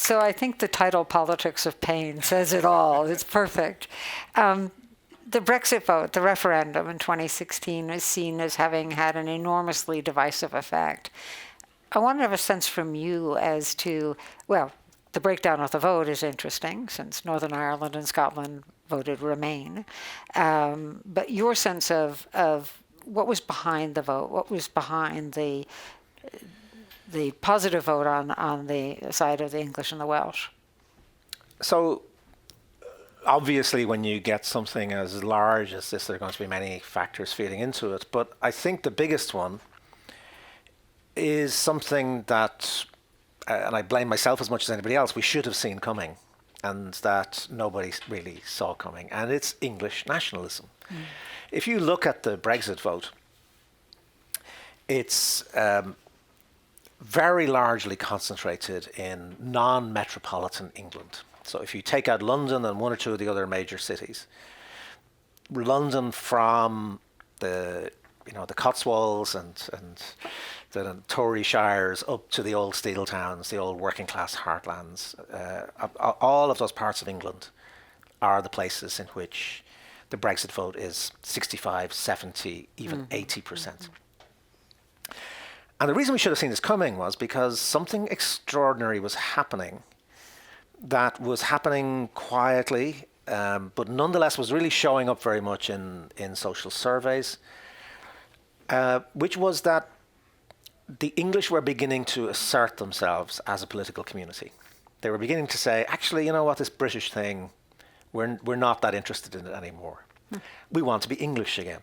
So I think the title "Politics of Pain" says it all. It's perfect. The Brexit vote, the referendum in 2016, is seen as having had an enormously divisive effect. I want to have a sense from you as to, well, the breakdown of the vote is interesting, since Northern Ireland and Scotland voted Remain. But your sense of what was behind the vote, what was behind the positive vote on the side of the English and the Welsh? So, obviously, when you get something as large as this, there are going to be many factors feeding into it. But I think the biggest one is something that, and I blame myself as much as anybody else, we should have seen coming, and that nobody really saw coming. And it's English nationalism. If you look at the Brexit vote, it's very largely concentrated in non-metropolitan England. So if you take out London and one or two of the other major cities, London from the Cotswolds and the Tory shires up to the old steel towns, the old working class heartlands, all of those parts of England are the places in which the Brexit vote is 65, 70, even 80%. And the reason we should have seen this coming was because something extraordinary was happening that was happening quietly, but nonetheless was really showing up very much in social surveys, which was that the English were beginning to assert themselves as a political community. They were beginning to say, actually, you know what, this British thing, we're not that interested in it anymore. We want to be English again.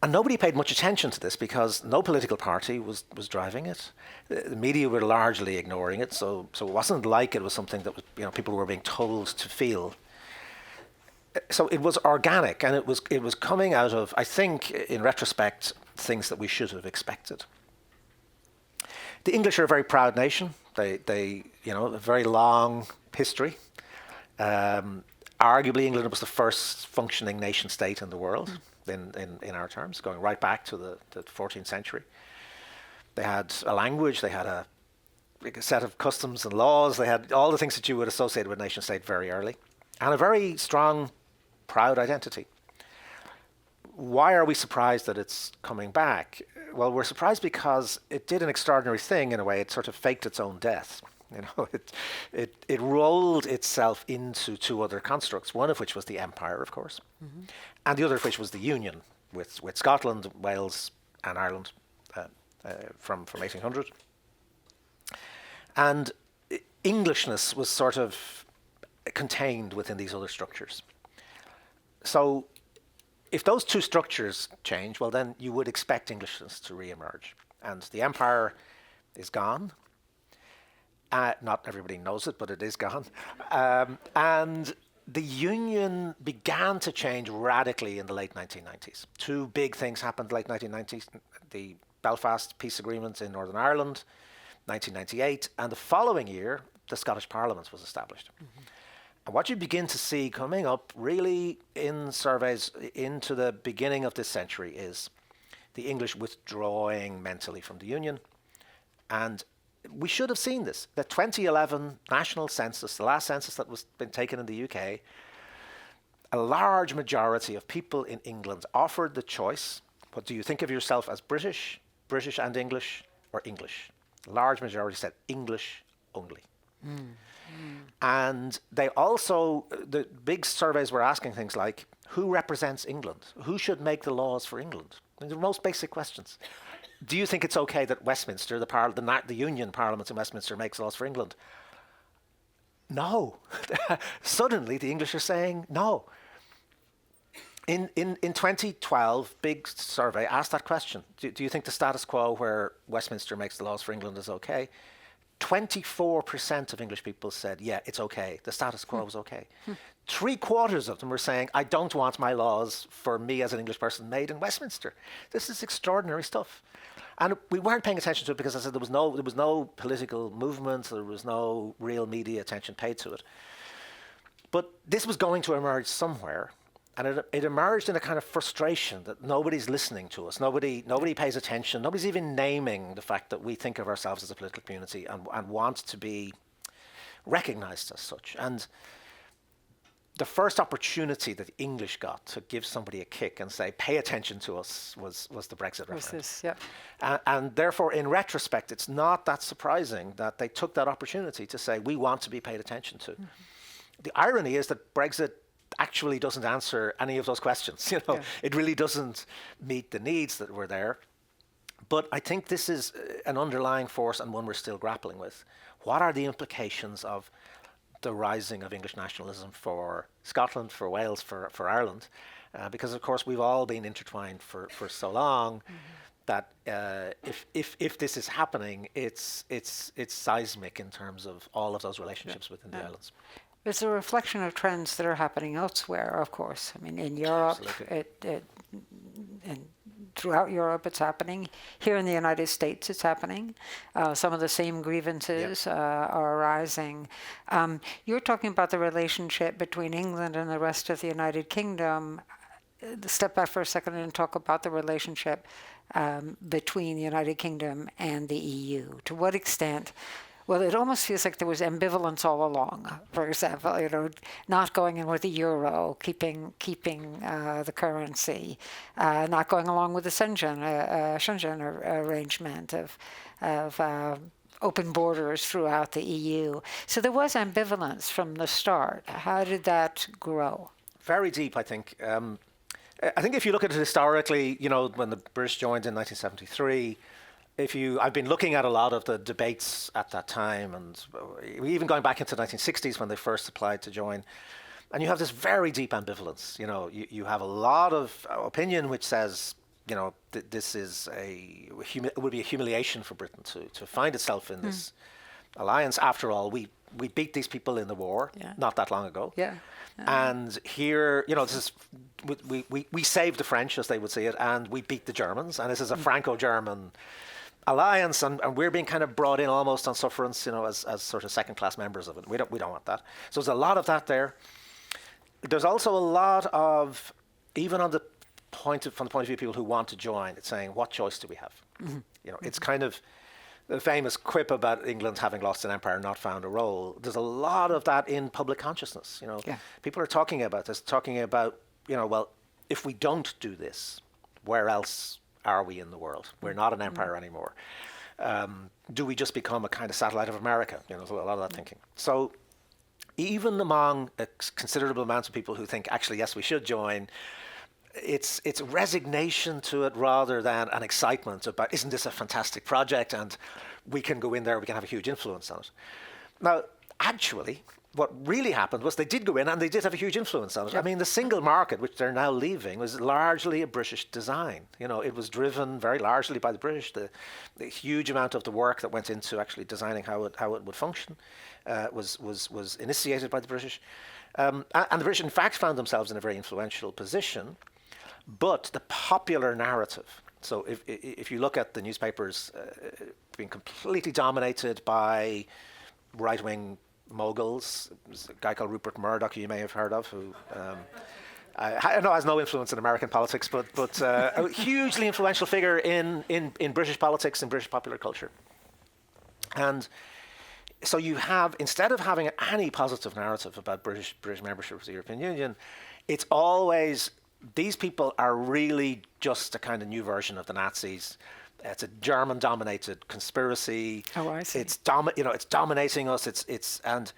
And nobody paid much attention to this because no political party was driving it. The media were largely ignoring it, so it wasn't like it was something that was, people were being told to feel. So it was organic, and it was coming out of, I think, in retrospect, things that we should have expected. The English are a very proud nation. They a very long history. Arguably, England was the first functioning nation state in the world. In our terms, going right back to the 14th century. They had a language, they had a set of customs and laws, they had all the things that you would associate with nation state very early, and a very strong, proud identity. Why are we surprised that it's coming back? Well, we're surprised because it did an extraordinary thing in a way. It sort of faked its own death. It rolled itself into two other constructs, one of which was the empire, of course, and the other of which was the union with Scotland, Wales, and Ireland from 1800. And Englishness was sort of contained within these other structures. So if those two structures change, well, then you would expect Englishness to re-emerge. And the empire is gone. Not everybody knows it, but it is gone. And the union began to change radically in the late 1990s. Two big things happened late 1990s. The Belfast Peace Agreement in Northern Ireland, 1998. And the following year, the Scottish Parliament was established. And what you begin to see coming up really in surveys into the beginning of this century is the English withdrawing mentally from the union. And we should have seen this. The 2011 national census, the last census that was been taken in the UK, a large majority of people in England offered the choice, what do you think of yourself as British, British and English, or English? A large majority said English only. And they also, the big surveys were asking things like, who represents England? Who should make the laws for England? I mean, the most basic questions. Do you think it's okay that Westminster, the Union Parliament in Westminster, makes laws for England? No. Suddenly, the English are saying no. In 2012, big survey asked that question. Do you think the status quo where Westminster makes the laws for England is okay? 24% of English people said, yeah, it's okay. The status quo is okay. 3/4 of them were saying, I don't want my laws for me as an English person made in Westminster. This is extraordinary stuff. And we weren't paying attention to it because, as I said, there was no political movement, there was no real media attention paid to it. But this was going to emerge somewhere. And it emerged in a kind of frustration that nobody's listening to us. Nobody pays attention. Nobody's even naming the fact that we think of ourselves as a political community and want to be recognized as such. And the first opportunity that the English got to give somebody a kick and say, pay attention to us, was the Brexit referendum. And therefore, in retrospect, it's not that surprising that they took that opportunity to say, we want to be paid attention to. Mm-hmm. The irony is that Brexit actually doesn't answer any of those questions. It really doesn't meet the needs that were there. But I think this is an underlying force and one we're still grappling with. What are the implications of the rising of English nationalism for Scotland, for Wales, for Ireland? Because of course we've all been intertwined for so long that if this is happening, it's seismic in terms of all of those relationships within the islands. It's a reflection of trends that are happening elsewhere, of course. I mean, in Europe, and throughout Europe, it's happening. Here in the United States, it's happening. Some of the same grievances are arising. You're talking about the relationship between England and the rest of the United Kingdom. Step back for a second and talk about the relationship between the United Kingdom and the EU. To what extent? Well, it almost feels like there was ambivalence all along. For example, not going in with the euro, keeping the currency, not going along with the Schengen arrangement of open borders throughout the EU. So there was ambivalence from the start. How did that grow? Very deep, I think. I think if you look at it historically, when the British joined in 1973. I've been looking at a lot of the debates at that time, and even going back into the 1960s when they first applied to join, and you have this very deep ambivalence. You have a lot of opinion which says, this is it would be a humiliation for Britain to find itself in this alliance. After all, we beat these people in the war not that long ago. And here, this is we saved the French, as they would see it, and we beat the Germans, and this is a Franco-German alliance, and we're being kind of brought in almost on sufferance, as sort of second-class members of it. We don't want that. So there's a lot of that there. There's also a lot of, even from the point of view of people who want to join, it's saying, what choice do we have? It's kind of the famous quip about England having lost an empire and not found a role. There's a lot of that in public consciousness. People are talking about this, well, if we don't do this, where else are we in the world? We're not an empire anymore. Do we just become a kind of satellite of America? There's a lot of that thinking. So even among a considerable amounts of people who think, actually, yes, we should join, it's resignation to it rather than an excitement about, isn't this a fantastic project, and we can go in there, we can have a huge influence on it. Now, actually, what really happened was they did go in and they did have a huge influence on it. I mean, the single market, which they're now leaving, was largely a British design. It was driven very largely by the British. The huge amount of the work that went into actually designing how it would function was initiated by the British. And the British, in fact, found themselves in a very influential position. But the popular narrative, so if you look at the newspapers being completely dominated by right-wing moguls, there's a guy called Rupert Murdoch, who you may have heard of, who I know has no influence in American politics, but a hugely influential figure in British politics and British popular culture. And so you have, instead of having any positive narrative about British membership of the European Union, it's always, these people are really just a kind of new version of the Nazis. It's a German-dominated conspiracy. Oh, I see. It's dominating us. And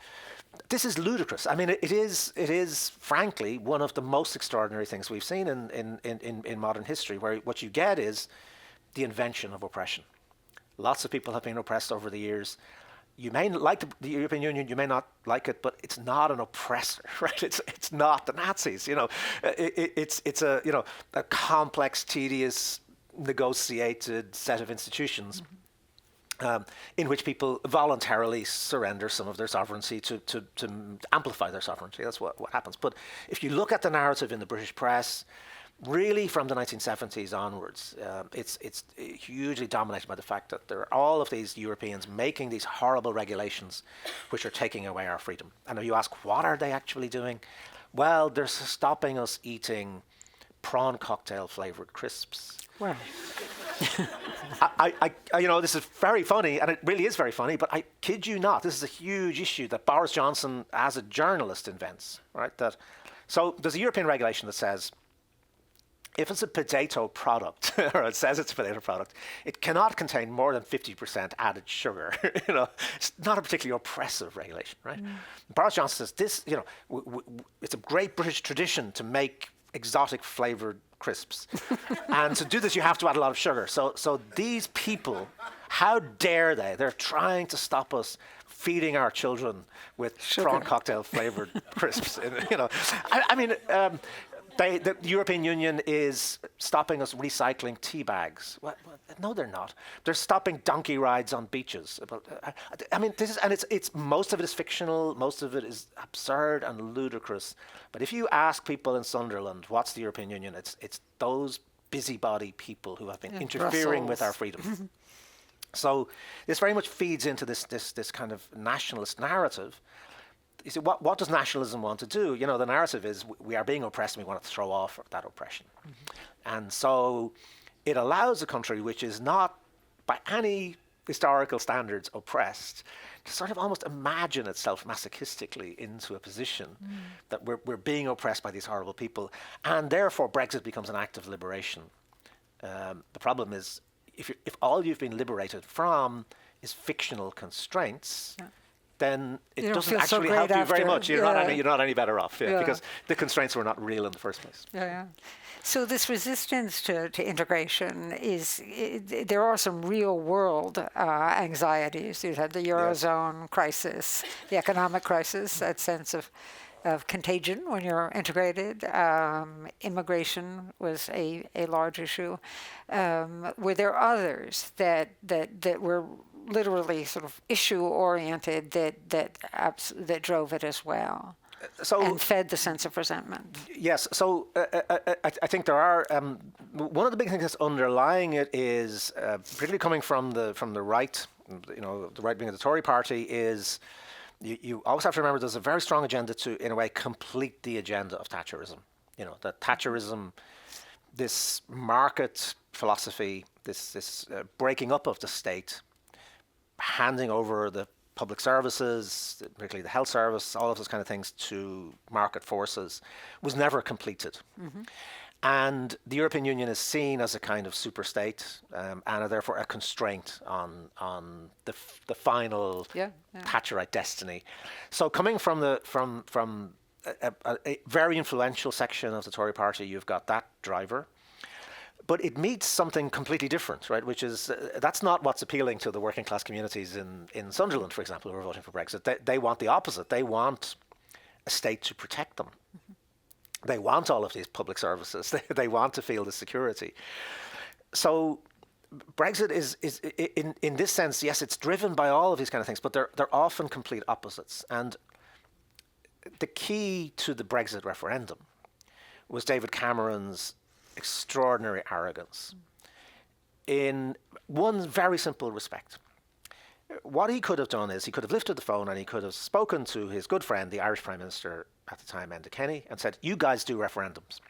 this is ludicrous. I mean, it is frankly one of the most extraordinary things we've seen in modern history, where what you get is the invention of oppression. Lots of people have been oppressed over the years. You may like the European Union, you may not like it, but it's not an oppressor, right? It's not the Nazis. It's a complex, tedious, negotiated set of institutions in which people voluntarily surrender some of their sovereignty to amplify their sovereignty. That's what happens. But if you look at the narrative in the British press, really from the 1970s onwards, it's hugely dominated by the fact that there are all of these Europeans making these horrible regulations which are taking away our freedom. And if you ask, what are they actually doing? Well, they're stopping us eating prawn cocktail flavored crisps. Well, This is very funny, and it really is very funny, but I kid you not, this is a huge issue that Boris Johnson, as a journalist, invents, right? So there's a European regulation that says if it's a potato product, or it says it's a potato product, it cannot contain more than 50% added sugar. It's not a particularly oppressive regulation, right? Boris Johnson says this, it's a great British tradition to make exotic flavored crisps. And to do this, you have to add a lot of sugar. So these people, how dare they? They're trying to stop us feeding our children with prawn cocktail flavored crisps. The European Union is stopping us recycling tea bags. No, they're not. They're stopping donkey rides on beaches. It's most of it is fictional. Most of it is absurd and ludicrous. But if you ask people in Sunderland, what's the European Union? It's those busybody people who have been interfering with our freedom. So this very much feeds into this kind of nationalist narrative. You see, what does nationalism want to do? The narrative is we are being oppressed and we want to throw off that oppression. And so it allows a country which is not, by any historical standards, oppressed, to sort of almost imagine itself masochistically into a position that we're being oppressed by these horrible people. And therefore, Brexit becomes an act of liberation. The problem is, if all you've been liberated from is fictional constraints, then it doesn't actually help you very much. You're not any better off because the constraints were not real in the first place. So this resistance to integration there are some real world anxieties. You had the Eurozone crisis, the economic crisis, that sense of contagion when you're integrated. Immigration was a large issue. Were there others that were literally sort of issue-oriented that drove it as well, and fed the sense of resentment? Yes. So I think there are one of the big things that's underlying it is particularly coming from the right. The right wing of the Tory party is you always have to remember there's a very strong agenda to, in a way, complete the agenda of Thatcherism. That Thatcherism, this market philosophy, this breaking up of the state, handing over the public services, particularly the health service, all of those kind of things to market forces, was never completed. And the European Union is seen as a kind of super state and therefore a constraint on the final Thatcherite destiny. So coming from a very influential section of the Tory party, you've got that driver. But it meets something completely different, right? Which is, that's not what's appealing to the working class communities in Sunderland, for example, who are voting for Brexit. They want the opposite. They want a state to protect them. They want all of these public services. They want to feel the security. So Brexit is in this sense, yes, it's driven by all of these kind of things, but they're often complete opposites. And the key to the Brexit referendum was David Cameron's extraordinary arrogance in one very simple respect. What he could have done is he could have lifted the phone and he could have spoken to his good friend, the Irish Prime Minister at the time, Enda Kenny, and said, you guys do referendums.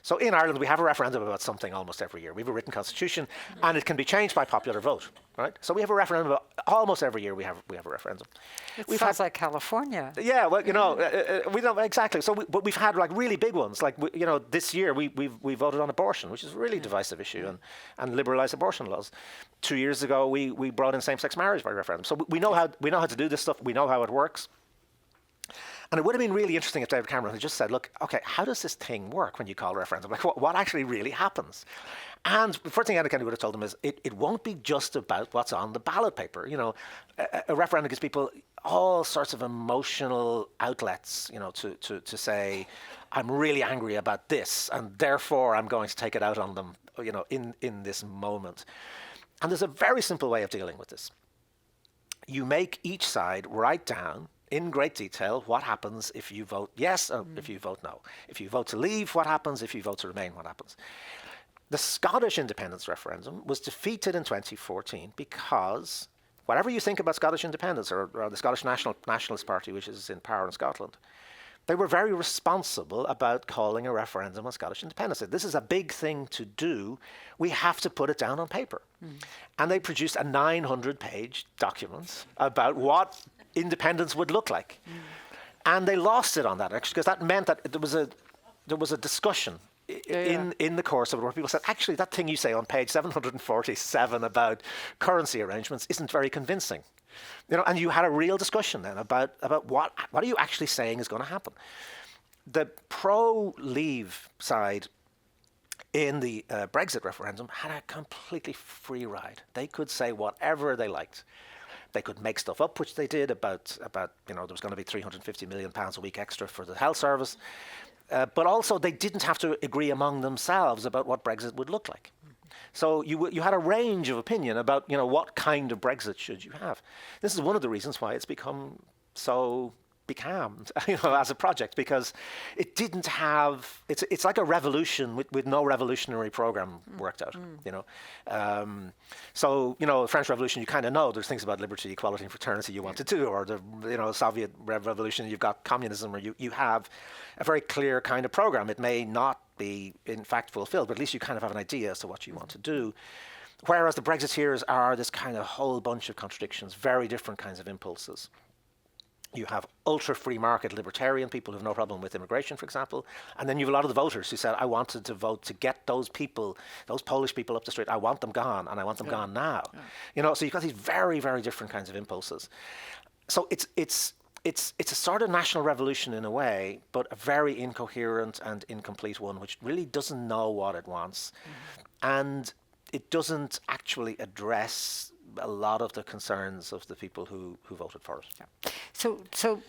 So in Ireland, we have a referendum about something almost every year. We have a written constitution, and it can be changed by popular vote, right? So we have a referendum about almost every year. We have a referendum. It sounds like California. Yeah, well, we don't exactly. So, but we've had like really big ones. Like this year we voted on abortion, which is a really divisive issue, and liberalised abortion laws. 2 years ago, we brought in same-sex marriage by referendum. So we know how to do this stuff. We know how it works. And it would have been really interesting if David Cameron had just said, look, okay, how does this thing work when you call a referendum? Like, what actually really happens? And the first thing Enda Kenny would have told them is, it won't be just about what's on the ballot paper. A referendum gives people all sorts of emotional outlets, to say, I'm really angry about this, and therefore I'm going to take it out on them, in this moment. And there's a very simple way of dealing with this. You make each side write down in great detail what happens if you vote yes or if you vote no. If you vote to leave, what happens? If you vote to remain, what happens? The Scottish independence referendum was defeated in 2014 because whatever you think about Scottish independence or the Scottish Nationalist Party, which is in power in Scotland, they were very responsible about calling a referendum on Scottish independence. This is a big thing to do. We have to put it down on paper. And they produced a 900-page document about what independence would look like. And they lost it on that, actually, because that meant that there was a discussion in the course of it where people said, actually, that thing you say on page 747 about currency arrangements isn't very convincing. And you had a real discussion then about what are you actually saying is going to happen. The pro-leave side in the Brexit referendum had a completely free ride. They could say whatever they liked. They could make stuff up, which they did about there was going to be £350 million a week extra for the health service. But also they didn't have to agree among themselves about what Brexit would look like. So you had a range of opinion about what kind of Brexit should you have. This is one of the reasons why it's become so becalmed as a project, because it didn't have it's like a revolution with no revolutionary program worked out. So the French Revolution, you kind of know there's things about liberty, equality, and fraternity you want to do, or the Soviet Revolution, you've got communism, or you have a very clear kind of program. It may not be in fact fulfilled, but at least you kind of have an idea as to what you want to do. Whereas the Brexiteers are this kind of whole bunch of contradictions, very different kinds of impulses. You have ultra-free market libertarian people who have no problem with immigration, for example. And then you have a lot of the voters who said, I wanted to vote to get those people, those Polish people up the street. I want them gone, and I want them gone now. So you've got these very, very different kinds of impulses. So it's a sort of national revolution in a way, but a very incoherent and incomplete one, which really doesn't know what it wants. And it doesn't actually address a lot of the concerns of the people who voted for it. Yeah. So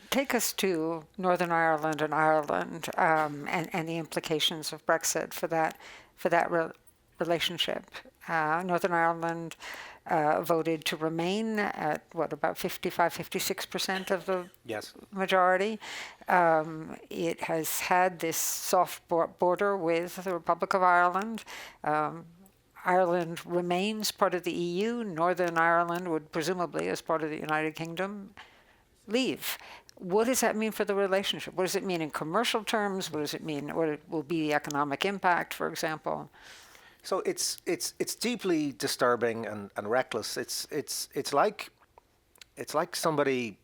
take us to Northern Ireland and Ireland and the implications of Brexit for that relationship. Northern Ireland voted to remain at about 56% of the majority. It has had this soft border with the Republic of Ireland. Ireland remains part of the EU. Northern Ireland would presumably, as part of the United Kingdom, leave. What does that mean for the relationship? What does it mean in commercial terms? What does it mean? What will be the economic impact, for example? So it's deeply disturbing and reckless. It's like somebody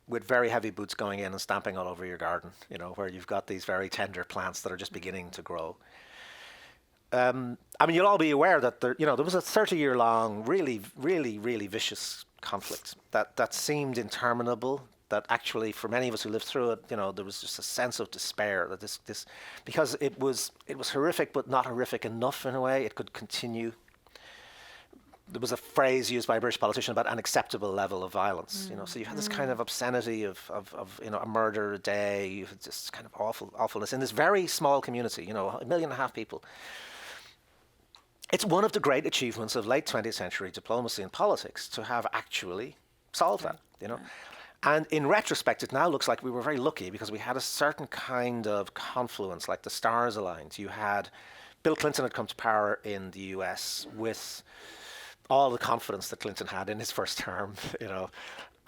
with very heavy boots going in and stamping all over your garden. Where you've got these very tender plants that are just beginning to grow. You'll all be aware that there was a 30-year-long, really, really, really vicious conflict that seemed interminable. That actually, for many of us who lived through it, there was just a sense of despair that this because it was horrific, but not horrific enough in a way. It could continue. There was a phrase used by a British politician about an acceptable level of violence. So you had this kind of obscenity of a murder a day. You had this kind of awfulness in this very small community. 1.5 million people. It's one of the great achievements of late 20th century diplomacy and politics to have actually solved that, And in retrospect, it now looks like we were very lucky because we had a certain kind of confluence, like the stars aligned. You had Bill Clinton had come to power in the US with all the confidence that Clinton had in his first term,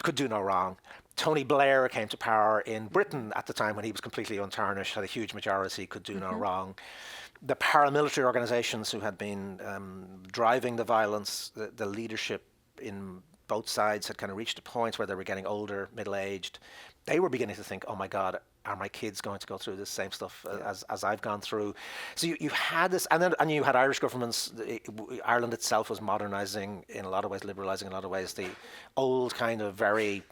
could do no wrong. Tony Blair came to power in Britain at the time when he was completely untarnished, had a huge majority, could do no wrong. The paramilitary organizations who had been driving the violence, the leadership in both sides had kind of reached a point where they were getting older, middle-aged. They were beginning to think, oh my God, are my kids going to go through this same stuff as I've gone through? So you had this, and you had Irish governments. Ireland itself was modernizing in a lot of ways, liberalizing in a lot of ways. The old kind of very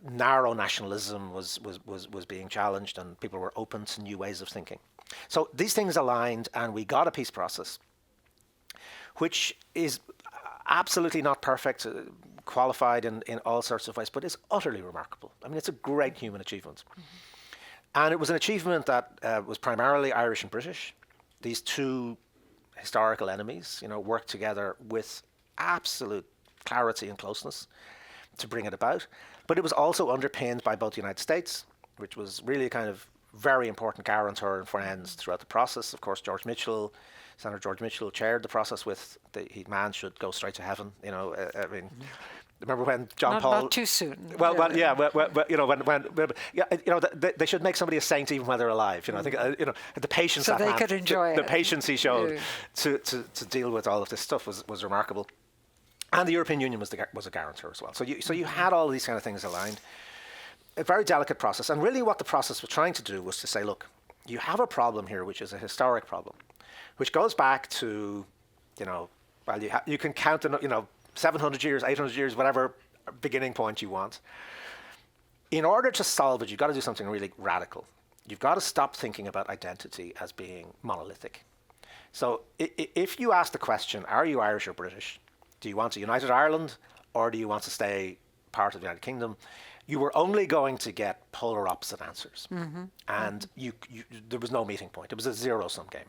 narrow nationalism was being challenged, and people were open to new ways of thinking. So these things aligned, and we got a peace process, which is absolutely not perfect, qualified in all sorts of ways, but is utterly remarkable. It's a great human achievement. And it was an achievement that was primarily Irish and British. These two historical enemies, worked together with absolute clarity and closeness to bring it about. But it was also underpinned by both the United States, which was really a kind of very important guarantor and friends throughout the process. Of course, Senator George Mitchell chaired the process with man should go straight to heaven. Remember when John Not, Paul? not too soon. Well, yeah, you know, they should make somebody a saint even when they're alive. You know, I think, you know, the patience So that they man, could enjoy the it. patience he showed Yeah. to deal with all of this stuff was remarkable. And the European Union was a guarantor as well. So you had all of these kind of things aligned. A very delicate process, and really what the process was trying to do was to say, look, you have a problem here, which is a historic problem, which goes back to, you know, well, you can count, you know, 700 years, 800 years, whatever beginning point you want. In order to solve it, you've got to do something really radical. You've got to stop thinking about identity as being monolithic. So if you ask the question, are you Irish or British? Do you want a united Ireland or do you want to stay part of the United Kingdom? You were only going to get polar opposite answers. And there was no meeting point. It was a zero-sum game.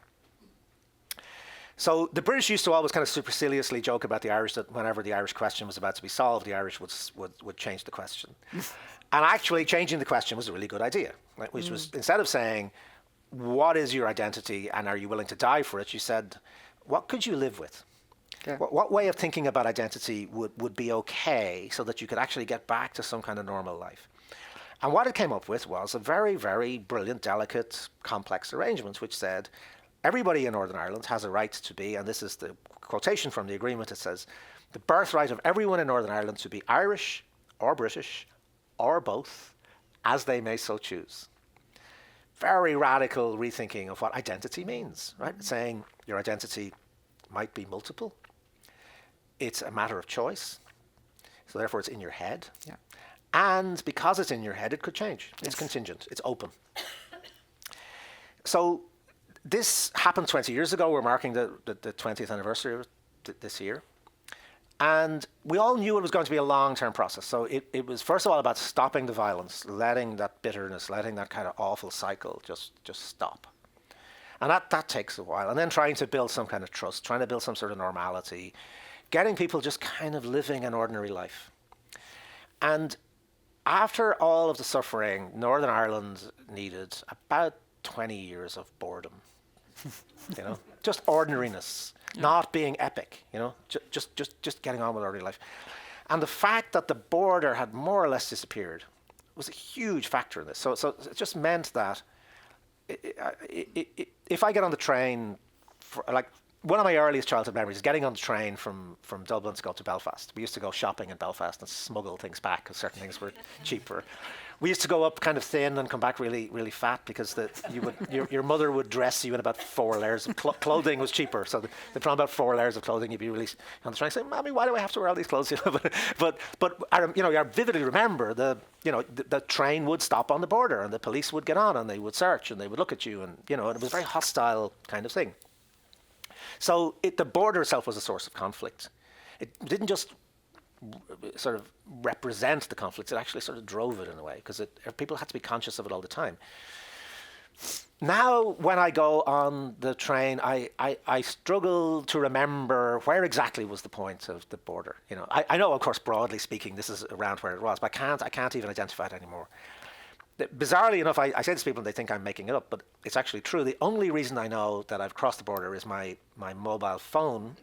So the British used to always kind of superciliously joke about the Irish that whenever the Irish question was about to be solved, the Irish would change the question. And actually changing the question was a really good idea, right? Which was, instead of saying, what is your identity and are you willing to die for it? You said, what could you live with? Yeah. What way of thinking about identity would be okay so that you could actually get back to some kind of normal life? And what it came up with was a very, very brilliant, delicate, complex arrangement, which said, everybody in Northern Ireland has a right to be, and this is the quotation from the agreement, it says, the birthright of everyone in Northern Ireland to be Irish or British or both, as they may so choose. Very radical rethinking of what identity means, right? Saying your identity might be multiple. It's a matter of choice. So therefore it's in your head. Yeah. And because it's in your head, it could change. Yes. It's contingent. It's open. So this happened 20 years ago. We're marking the 20th anniversary of this year. And we all knew it was going to be a long-term process. So it was, first of all, about stopping the violence, letting that bitterness, letting that kind of awful cycle just stop. And that takes a while. And then trying to build some kind of trust, trying to build some sort of normality, getting people just kind of living an ordinary life. And after all of the suffering, Northern Ireland needed about 20 years of boredom. You know, just ordinariness, not being epic, you know, just getting on with ordinary life. And the fact that the border had more or less disappeared was a huge factor in this. So it just meant that if I get on the train, like one of my earliest childhood memories is getting on the train from Dublin to go to Belfast. We used to go shopping in Belfast and smuggle things back because certain things were cheaper. We used to go up kind of thin and come back really, really fat because your mother would dress you in about 4 layers of clothing was cheaper. So they put on about 4 layers of clothing. You'd be really on the train saying, "Mommy, why do I have to wear all these clothes?" but I vividly remember the train would stop on the border and the police would get on and they would search and they would look at you and and it was a very hostile kind of thing. So the border itself was a source of conflict. It didn't just sort of represent the conflicts, it actually sort of drove it in a way, because people had to be conscious of it all the time. Now, when I go on the train, I struggle to remember where exactly was the point of the border. I know, of course, broadly speaking, this is around where it was, but I can't even identify it anymore. Bizarrely enough, I say this to people and they think I'm making it up, but it's actually true. The only reason I know that I've crossed the border is my mobile phone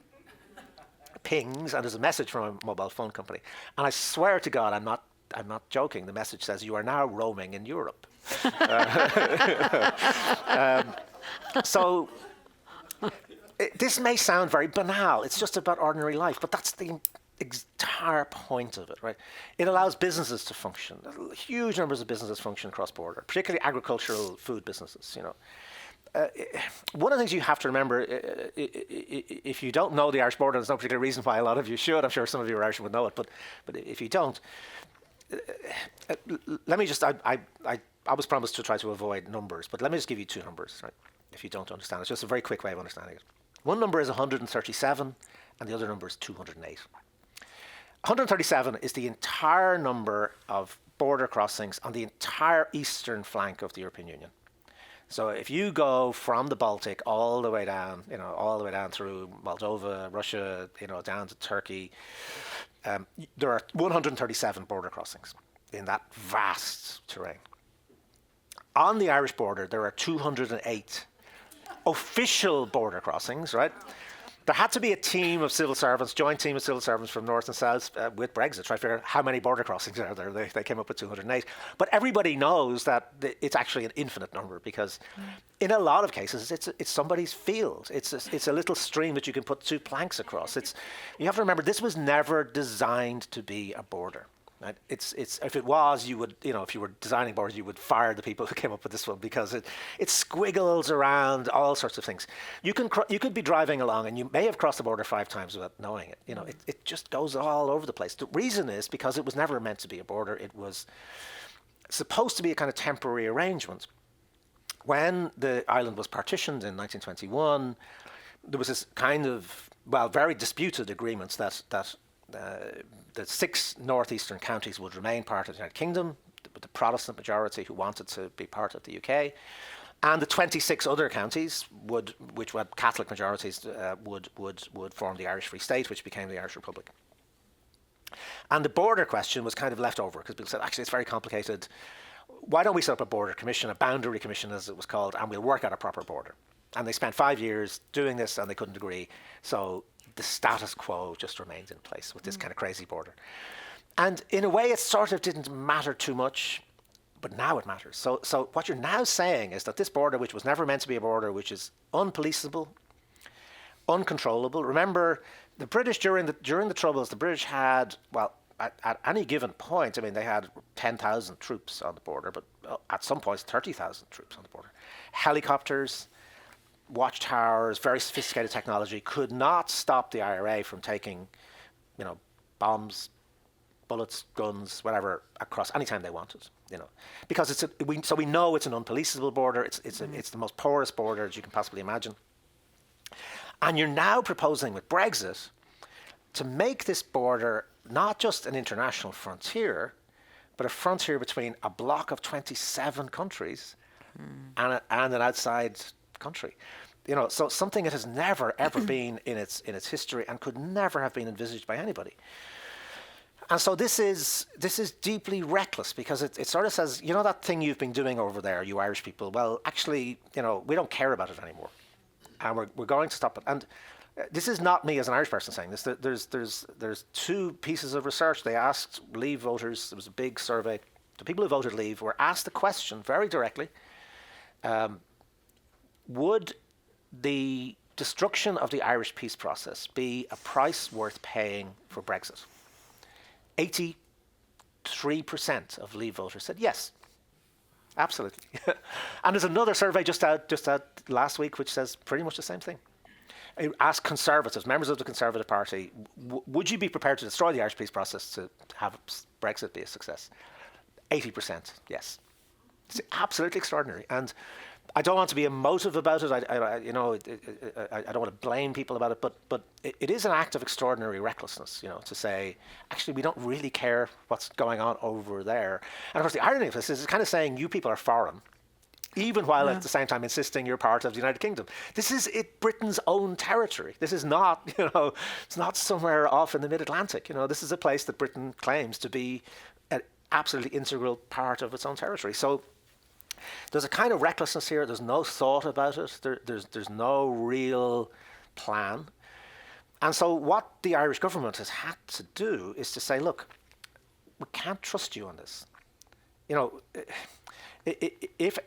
pings and there's a message from a mobile phone company. And I swear to God, I'm not joking. The message says, "You are now roaming in Europe." So this may sound very banal. It's just about ordinary life, but that's the entire point of it, right? It allows businesses to function. Huge numbers of businesses function cross-border, particularly agricultural food businesses. One of the things you have to remember, if you don't know the Irish border, there's no particular reason why a lot of you should. I'm sure some of you are Irish would know it, but if you don't, let me just. I was promised to try to avoid numbers, but let me just give you 2 numbers, right? If you don't understand, it's just a very quick way of understanding it. One number is 137, and the other number is 208. 137 is the entire number of border crossings on the entire eastern flank of the European Union. So if you go from the Baltic all the way down, all the way down through Moldova, Russia, down to Turkey, there are 137 border crossings in that vast terrain. On the Irish border, there are 208 official border crossings, right? there had to be a team of civil servants, joint team of civil servants from north and south with Brexit, try to figure out how many border crossings are there. They came up with 208. But everybody knows that it's actually an infinite number, because in a lot of cases, it's somebody's field. It's a little stream that you can put 2 planks across. You have to remember, this was never designed to be a border. Right? If it was, you would, if you were designing borders, you would fire the people who came up with this one, because it squiggles around all sorts of things. You could be driving along and you may have crossed the border 5 times without knowing it. It just goes all over the place. The reason is because it was never meant to be a border. It was supposed to be a kind of temporary arrangement. When the island was partitioned in 1921, there was this kind of, very disputed agreements that the 6 northeastern counties would remain part of the United Kingdom, with the Protestant majority who wanted to be part of the UK, and the 26 other counties which had Catholic majorities, would form the Irish Free State, which became the Irish Republic. And the border question was kind of left over, because people said, actually, it's very complicated. Why don't we set up a border commission, a boundary commission as it was called, and we'll work out a proper border. And they spent 5 years doing this, and they couldn't agree. So the status quo just remains in place with this kind of crazy border. And in a way, it sort of didn't matter too much, but now it matters. So what you're now saying is that this border, which was never meant to be a border, which is unpoliceable, uncontrollable. Remember, the British during the Troubles, the British had, at any given point, they had 10,000 troops on the border, but at some points 30,000 troops on the border. Helicopters, watchtowers, very sophisticated technology, could not stop the IRA from taking, bombs, bullets, guns, whatever, across anytime they wanted. Because we know it's an unpoliceable border. It's the most porous border as you can possibly imagine. And you're now proposing with Brexit to make this border not just an international frontier, but a frontier between a bloc of 27 countries and an outside country. So something that has never ever been in its history and could never have been envisaged by anybody. And so this is deeply reckless, because it sort of says, that thing you've been doing over there, you Irish people, well, actually, we don't care about it anymore, and we're going to stop it. And this is not me as an Irish person saying this. There's 2 pieces of research. They asked Leave voters. There was a big survey. The people who voted Leave were asked the question very directly: would the destruction of the Irish peace process be a price worth paying for Brexit? 83% of Leave voters said yes, absolutely. And there's another survey just out last week which says pretty much the same thing. It asked Conservatives, members of the Conservative Party, would you be prepared to destroy the Irish peace process to have Brexit be a success? 80% yes. It's absolutely extraordinary. And I don't want to be emotive about it. I don't want to blame people about it, but it is an act of extraordinary recklessness, to say, actually, we don't really care what's going on over there. And of course, the irony of this is it's kind of saying you people are foreign, even while at the same time insisting you're part of the United Kingdom. This is Britain's own territory. This is not, it's not somewhere off in the mid-Atlantic. This is a place that Britain claims to be an absolutely integral part of its own territory. So there's a kind of recklessness here. There's no thought about it. There's no real plan. And so what the Irish government has had to do is to say, look, we can't trust you on this.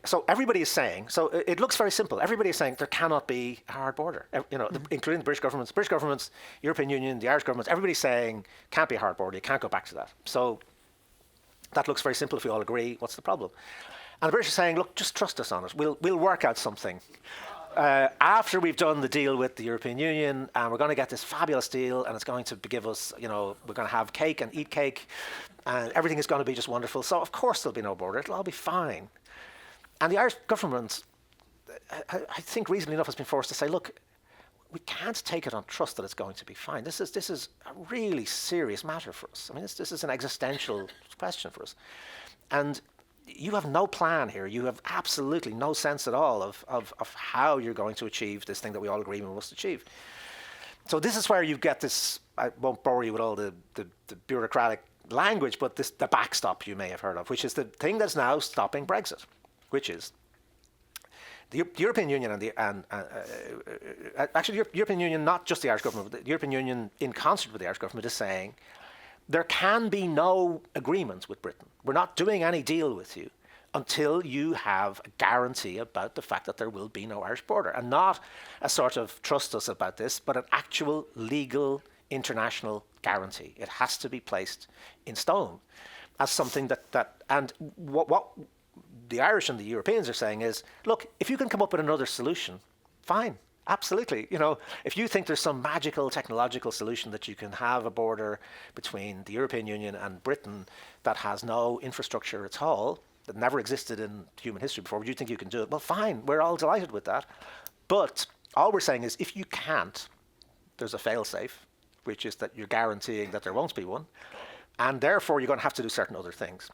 So everybody is saying, so it looks very simple. Everybody is saying there cannot be a hard border, including the British governments, European Union, the Irish governments, everybody's saying can't be a hard border. You can't go back to that. So that looks very simple if we all agree. What's the problem? And the British are saying, look, just trust us on it. We'll work out something. After we've done the deal with the European Union, and we're going to get this fabulous deal, and it's going to give us, we're going to have cake and eat cake, and everything is going to be just wonderful. So, of course, there'll be no border. It'll all be fine. And the Irish government, I think reasonably enough, has been forced to say, look, we can't take it on trust that it's going to be fine. This is a really serious matter for us. This is an existential question for us. And you have no plan here. You have absolutely no sense at all of how you're going to achieve this thing that we all agree we must achieve. So this is where you get this, I won't bore you with all the bureaucratic language, but the backstop you may have heard of, which is the thing that's now stopping Brexit, which is The European Union actually the European Union, not just the Irish government, but the European Union in concert with the Irish government is saying there can be no agreement with Britain. We're not doing any deal with you until you have a guarantee about the fact that there will be no Irish border, and not a sort of trust us about this, but an actual legal international guarantee. It has to be placed in stone as something that and what the Irish and the Europeans are saying is, look, if you can come up with another solution, fine, absolutely. If you think there's some magical technological solution that you can have a border between the European Union and Britain that has no infrastructure at all, that never existed in human history before, would you think you can do it? Well, fine, we're all delighted with that. But all we're saying is, if you can't, there's a fail-safe, which is that you're guaranteeing that there won't be one, and therefore you're going to have to do certain other things.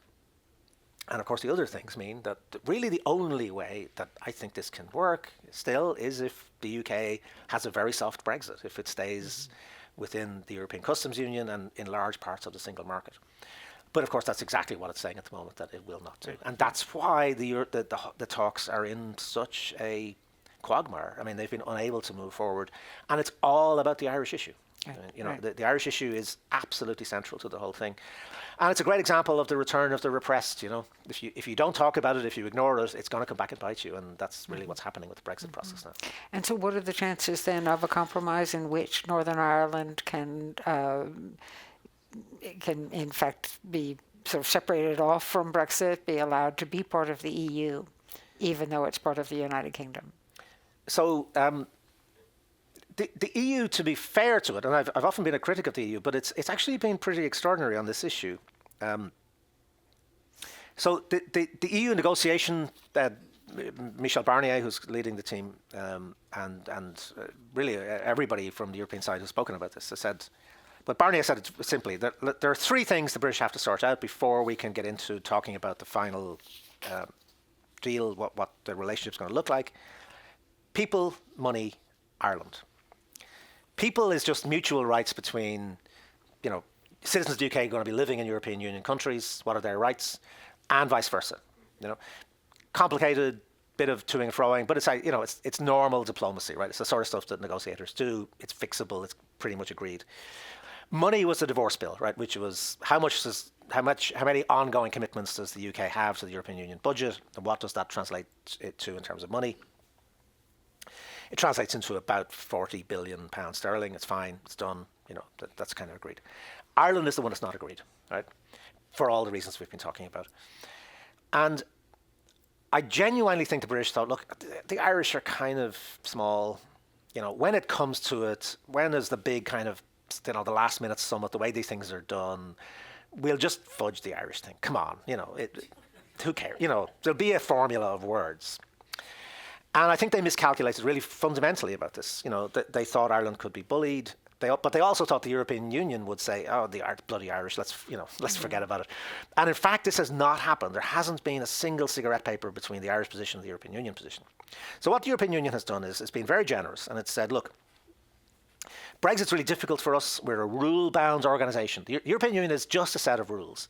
And of course, the other things mean that really the only way that I think this can work still is if the UK has a very soft Brexit, if it stays within the European Customs Union and in large parts of the single market. But of course, that's exactly what it's saying at the moment, that it will not do. And that's why the talks are in such a quagmire. I mean, they've been unable to move forward. And it's all about the Irish issue. Right. The Irish issue is absolutely central to the whole thing. And it's a great example of the return of the repressed. If you don't talk about it, if you ignore it, it's going to come back and bite you. And that's really what's happening with the Brexit process now. And so what are the chances then of a compromise in which Northern Ireland can in fact be sort of separated off from Brexit, be allowed to be part of the EU, even though it's part of the United Kingdom? So the EU, to be fair to it, and I've often been a critic of the EU, but it's actually been pretty extraordinary on this issue. So the EU negotiation, Michel Barnier, who's leading the team, and really everybody from the European side who's spoken about this, has said, but Barnier said it simply, that there are three things the British have to sort out before we can get into talking about the final deal, what the relationship's going to look like. People, money, Ireland. People is just mutual rights between, citizens of the UK are going to be living in European Union countries. What are their rights? And vice versa. Complicated bit of toing and froing, but it's normal diplomacy, right? It's the sort of stuff that negotiators do. It's fixable. It's pretty much agreed. Money was the divorce bill, right? Which was how many ongoing commitments does the UK have to the European Union budget, and what does that translate to in terms of money? It translates into about £40 billion sterling. It's fine. It's done. That's kind of agreed. Ireland is the one that's not agreed, right? For all the reasons we've been talking about. And I genuinely think the British thought, look, the Irish are kind of small. When it comes to it, when is the big kind of, the last minute summit, the way these things are done, we'll just fudge the Irish thing. Come on, who cares? There'll be a formula of words. And I think they miscalculated really fundamentally about this. They thought Ireland could be bullied. But they also thought the European Union would say, "Oh, the bloody Irish, let's forget about it." And in fact, this has not happened. There hasn't been a single cigarette paper between the Irish position and the European Union position. So what the European Union has done is it's been very generous, and it's said, "Look, Brexit's really difficult for us. We're a rule-bound organisation. The European Union is just a set of rules,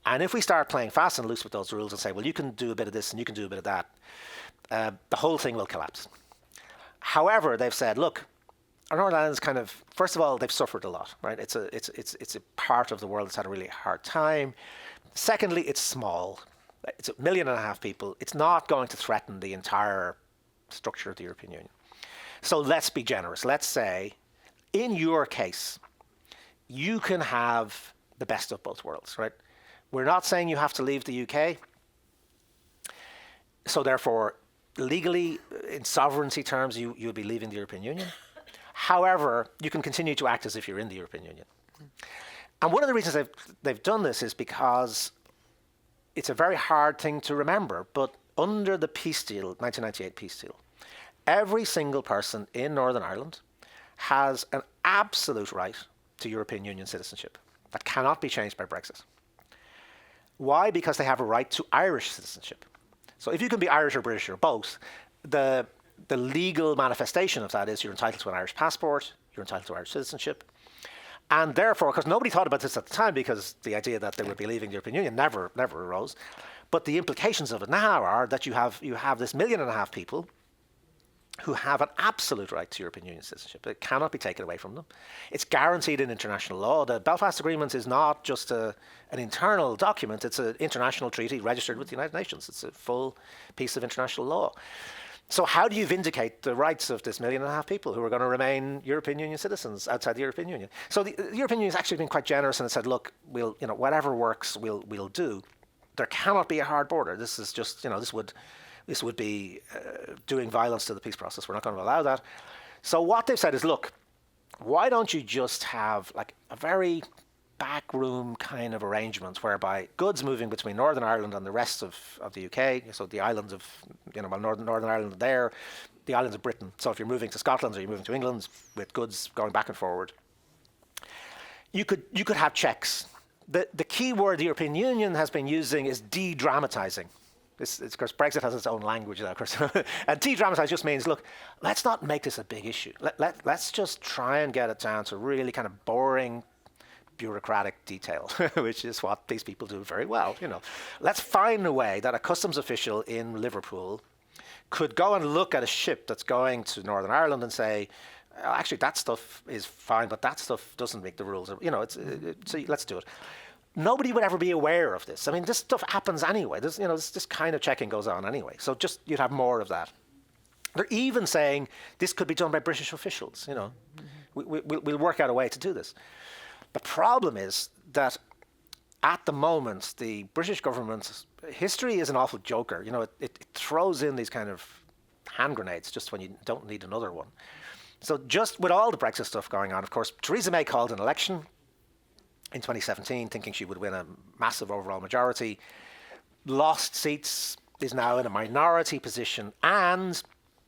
and if we start playing fast and loose with those rules and say, well, you can do a bit of this and you can do a bit of that, the whole thing will collapse." However, they've said, look, Northern Ireland's kind of, first of all, they've suffered a lot, right? It's a part of the world that's had a really hard time. Secondly, it's small. It's 1.5 million people. It's not going to threaten the entire structure of the European Union. So let's be generous. Let's say, in your case, you can have the best of both worlds, right? We're not saying you have to leave the UK. So therefore, legally, in sovereignty terms, you would be leaving the European Union. However, you can continue to act as if you're in the European Union. And one of the reasons they've done this is because it's a very hard thing to remember, but under the peace deal, 1998 peace deal, every single person in Northern Ireland has an absolute right to European Union citizenship that cannot be changed by Brexit. Why? Because they have a right to Irish citizenship. So if you can be Irish or British or both, the legal manifestation of that is you're entitled to an Irish passport, you're entitled to Irish citizenship. And therefore, because nobody thought about this at the time, because the idea that they would be leaving the European Union never arose, but the implications of it now are that you have this 1.5 million people who have an absolute right to European Union citizenship. It cannot be taken away from them. It's guaranteed in international law. The Belfast Agreement is not just an internal document. It's an international treaty registered with the United Nations. It's a full piece of international law. So how do you vindicate the rights of this 1.5 million people who are going to remain European Union citizens outside the European Union? So the European Union has actually been quite generous and said, look, we'll, whatever works, we'll do. There cannot be a hard border. This is just, this would be doing violence to the peace process. We're not going to allow that. So what they've said is, look, why don't you just have like a very backroom kind of arrangement whereby goods moving between Northern Ireland and the rest of the UK, so the islands of, Northern Ireland there, the islands of Britain. So if you're moving to Scotland or you're moving to England with goods going back and forward, you could have checks. The key word the European Union has been using is de-dramatising. Of course, Brexit has its own language, of course. And de-dramatise just means, look, let's not make this a big issue. Let's just try and get it down to really kind of boring, bureaucratic detail, which is what these people do very well. Let's find a way that a customs official in Liverpool could go and look at a ship that's going to Northern Ireland and say, actually, that stuff is fine, but that stuff doesn't make the rules. So let's do it. Nobody would ever be aware of this. I mean, this stuff happens anyway. This kind of checking goes on anyway. So just you'd have more of that. They're even saying this could be done by British officials. We'll work out a way to do this. The problem is that at the moment, the British government's history is an awful joker. It throws in these kind of hand grenades just when you don't need another one. So just with all the Brexit stuff going on, of course, Theresa May called an election in 2017, thinking she would win a massive overall majority, lost seats, is now in a minority position, and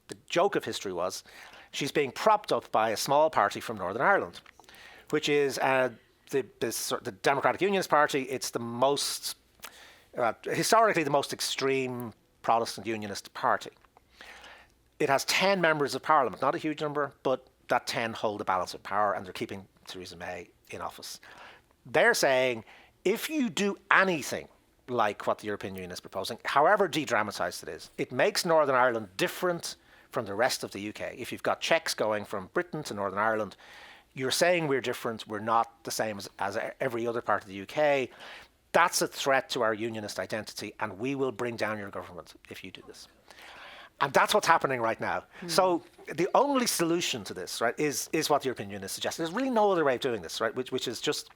the joke of history was she's being propped up by a small party from Northern Ireland, which is the Democratic Unionist Party. It's the most, historically, the most extreme Protestant Unionist party. It has 10 members of parliament, not a huge number, but that 10 hold the balance of power, and they're keeping Theresa May in office. They're saying, if you do anything like what the European Union is proposing, however de-dramatised it is, it makes Northern Ireland different from the rest of the UK. If you've got checks going from Britain to Northern Ireland, you're saying we're different, we're not the same as every other part of the UK. That's a threat to our unionist identity, and we will bring down your government if you do this. And that's what's happening right now. So the only solution to this, right, is what the European Union is suggesting. There's really no other way of doing this, right, which is just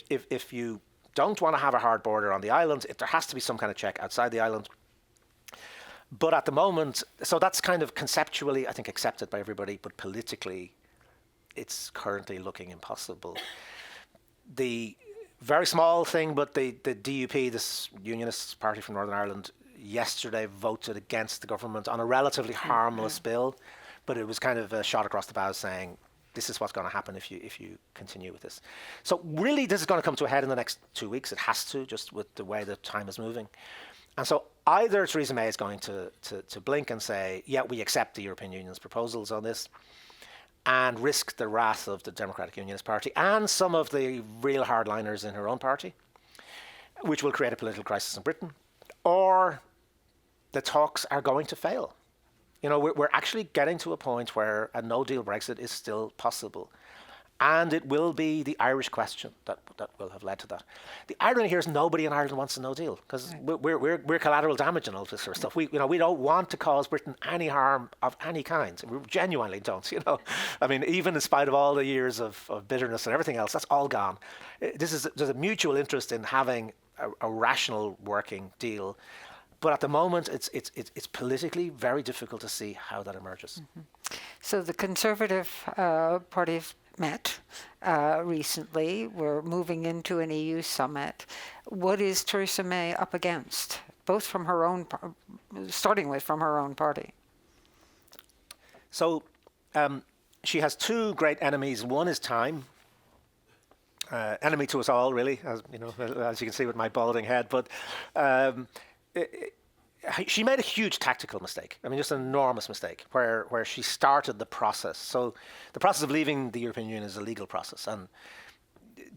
if you don't want to have a hard border on the island, there has to be some kind of check outside the island. But at the moment, so that's kind of conceptually, I think, accepted by everybody, but politically, it's currently looking impossible. The very small thing, but the DUP, this Unionist Party from Northern Ireland, yesterday voted against the government on a relatively harmless bill, but it was kind of a shot across the bow saying, this is what's going to happen if you continue with this. So really, this is going to come to a head in the next 2 weeks. It has to, just with the way the time is moving. And so either Theresa May is going to blink and say, yeah, we accept the European Union's proposals on this, and risk the wrath of the Democratic Unionist Party and some of the real hardliners in her own party, which will create a political crisis in Britain, or the talks are going to fail. We're actually getting to a point where a no-deal Brexit is still possible. And it will be the Irish question that will have led to that. The irony here is nobody in Ireland wants a no-deal, because we're collateral damage and all this sort of stuff. We don't want to cause Britain any harm of any kind. We genuinely don't, I mean, even in spite of all the years of bitterness and everything else, that's all gone. There's a mutual interest in having a rational working deal. But at the moment, it's politically very difficult to see how that emerges. Mm-hmm. So the Conservative parties met recently. We're moving into an EU summit. What is Theresa May up against, both from her own, starting with from her own party? So she has two great enemies. One is time. Enemy to us all, really, as you can see with my balding head. But she made a huge tactical mistake. I mean, just an enormous mistake, where she started the process. So the process of leaving the European Union is a legal process, and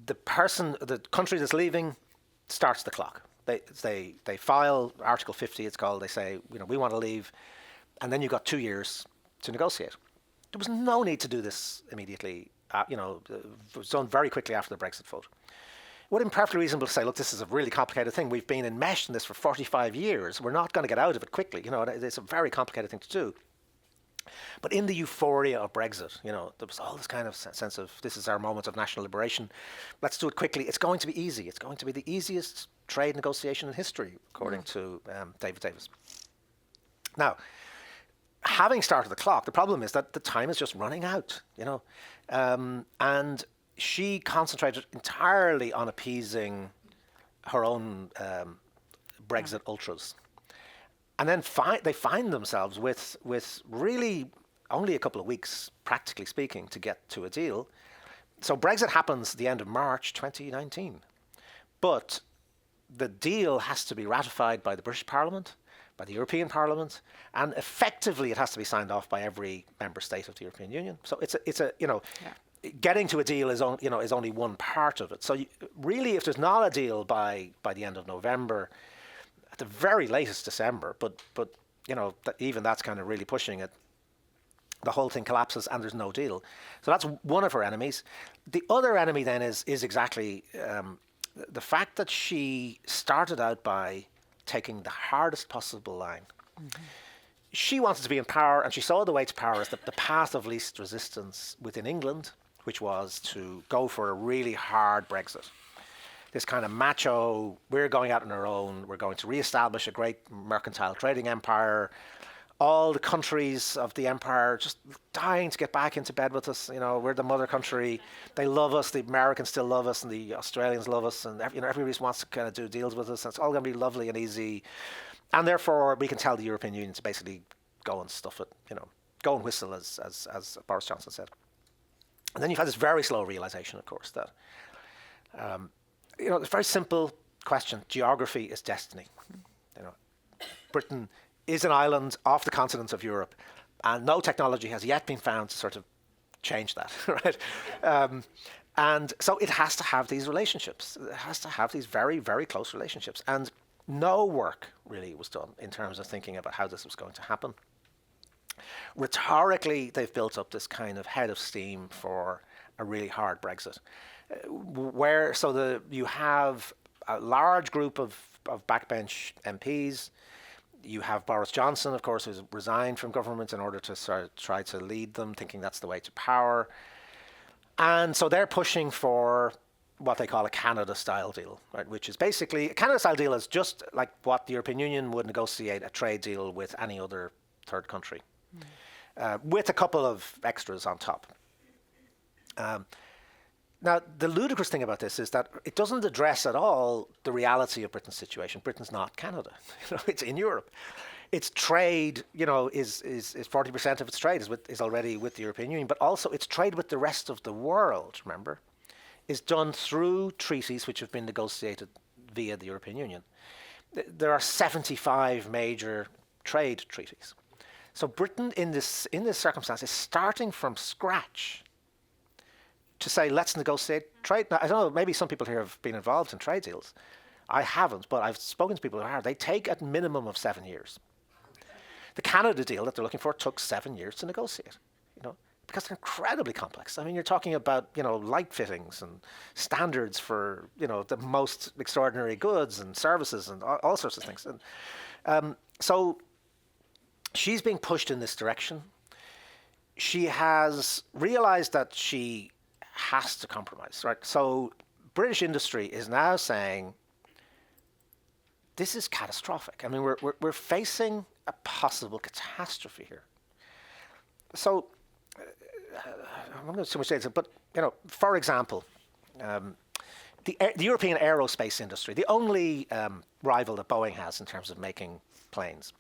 the country that's leaving starts the clock. They file Article 50, it's called. They say, we want to leave, and then you've got 2 years to negotiate. There was no need to do this immediately. It was done very quickly after the Brexit vote. It would have been perfectly reasonable to say, look, this is a really complicated thing. We've been enmeshed in this for 45 years. We're not going to get out of it quickly. It's a very complicated thing to do. But in the euphoria of Brexit, there was all this kind of sense of, this is our moment of national liberation. Let's do it quickly. It's going to be easy. It's going to be the easiest trade negotiation in history, according to David Davis. Now, having started the clock, the problem is that the time is just running out, and she concentrated entirely on appeasing her own Brexit ultras. And then they find themselves with really only a couple of weeks, practically speaking, to get to a deal. So Brexit happens at the end of March 2019. But the deal has to be ratified by the British Parliament, by the European Parliament, and effectively it has to be signed off by every member state of the European Union. So getting to a deal is only one part of it. So really, if there's not a deal by the end of November, at the very latest December, but even that's kind of really pushing it, the whole thing collapses and there's no deal. So that's one of her enemies. The other enemy then is exactly the fact that she started out by taking the hardest possible line. Mm-hmm. She wanted to be in power, and she saw the way to power as the path of least resistance within England, which was to go for a really hard Brexit. This kind of macho, we're going out on our own, we're going to reestablish a great mercantile trading empire. All the countries of the empire just dying to get back into bed with us. We're the mother country. They love us. The Americans still love us, and the Australians love us, and everybody just wants to kind of do deals with us. And it's all going to be lovely and easy. And therefore, we can tell the European Union to basically go and stuff it. Go and whistle, as Boris Johnson said. And then you've had this very slow realization, of course, that it's a very simple question. Geography is destiny. Britain is an island off the continent of Europe, and no technology has yet been found to sort of change that, right? And so it has to have these relationships. It has to have these very, very close relationships. And no work really was done in terms of thinking about how this was going to happen. Rhetorically, they've built up this kind of head of steam for a really hard Brexit, you have a large group of backbench MPs. You have Boris Johnson, of course, who's resigned from government in order to sort of try to lead them, thinking that's the way to power. And so they're pushing for what they call a Canada-style deal, right? Which is basically, a Canada-style deal is just like what the European Union would negotiate a trade deal with any other third country, with a couple of extras on top. Now, the ludicrous thing about this is that it doesn't address at all the reality of Britain's situation. Britain's not Canada. It's in Europe. Its trade, is 40% of its trade is already with the European Union, but also its trade with the rest of the world, remember, is done through treaties which have been negotiated via the European Union. There are 75 major trade treaties. So Britain, in this circumstance, is starting from scratch to say, let's negotiate trade. Now, I don't know, maybe some people here have been involved in trade deals. I haven't, but I've spoken to people who are. They take a minimum of 7 years. The Canada deal that they're looking for took 7 years to negotiate, because they're incredibly complex. I mean, you're talking about, light fittings and standards for, the most extraordinary goods and services and all sorts of things. And so she's being pushed in this direction. She has realized that she has to compromise, right? So British industry is now saying, this is catastrophic. I mean, we're facing a possible catastrophe here. So I'm not going to too much detail, but for example, the European aerospace industry, the only rival that Boeing has in terms of making planes,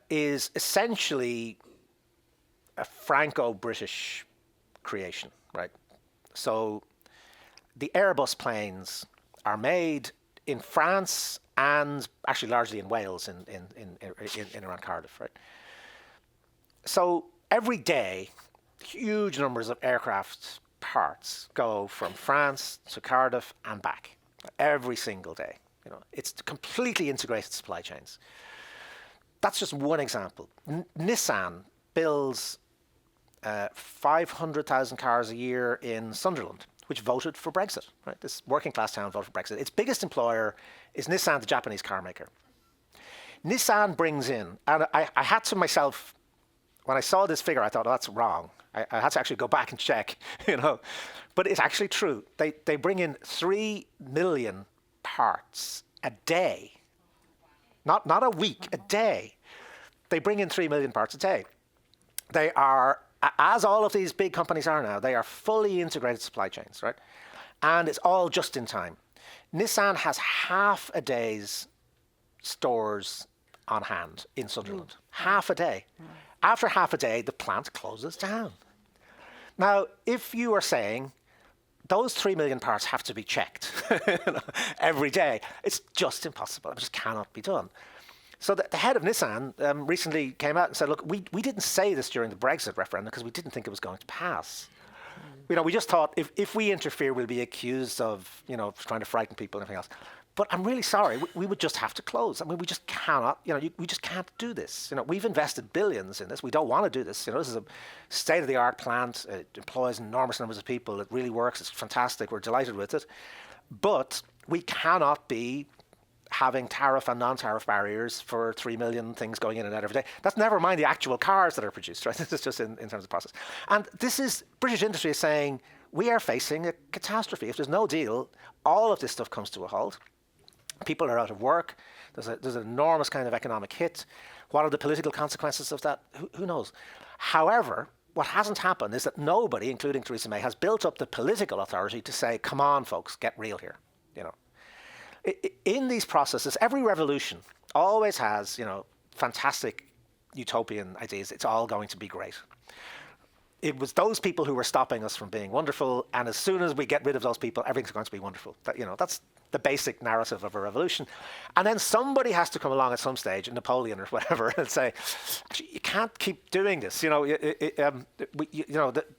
is essentially a Franco-British creation, right? So the Airbus planes are made in France and actually largely in Wales, in around Cardiff, right? So every day, huge numbers of aircraft parts go from France to Cardiff and back every single day. It's completely integrated supply chains. that's just one example. Nissan builds 500,000 cars a year in Sunderland, which voted for Brexit. Right? This working class town voted for Brexit. Its biggest employer is Nissan, the Japanese car maker. Nissan brings in, and I had to myself, when I saw this figure, I thought, oh, that's wrong. I had to actually go back and check, But it's actually true. They bring in 3 million parts a day. Not a week, a day. They bring in 3 million parts a day. They are, as all of these big companies are now, they are fully integrated supply chains, right? And it's all just in time. Nissan has half a day's stores on hand in Sunderland. Half a day. After half a day, the plant closes down. Now, if you are saying those 3 million parts have to be checked every day, it's just impossible. It just cannot be done. So the head of Nissan recently came out and said, look, we didn't say this during the Brexit referendum because we didn't think it was going to pass. We just thought if we interfere, we'll be accused of, trying to frighten people and everything else. But I'm really sorry, we would just have to close. I mean, we just cannot, we just can't do this. We've invested billions in this. We don't want to do this. This is a state-of-the-art plant. It employs enormous numbers of people. It really works. It's fantastic. We're delighted with it. But we cannot be having tariff and non-tariff barriers for 3 million things going in and out every day. That's never mind the actual cars that are produced, right? This is just in terms of process. And this is, British industry is saying, we are facing a catastrophe. If there's no deal, all of this stuff comes to a halt. People are out of work. There's an enormous kind of economic hit. What are the political consequences of that? Who knows? However, what hasn't happened is that nobody, including Theresa May, has built up the political authority to say, come on, folks, get real here. In these processes, every revolution always has, fantastic utopian ideas. It's all going to be great. It was those people who were stopping us from being wonderful, and as soon as we get rid of those people, everything's going to be wonderful. That's the basic narrative of a revolution. And then somebody has to come along at some stage, Napoleon or whatever, and say, actually, you can't keep doing this.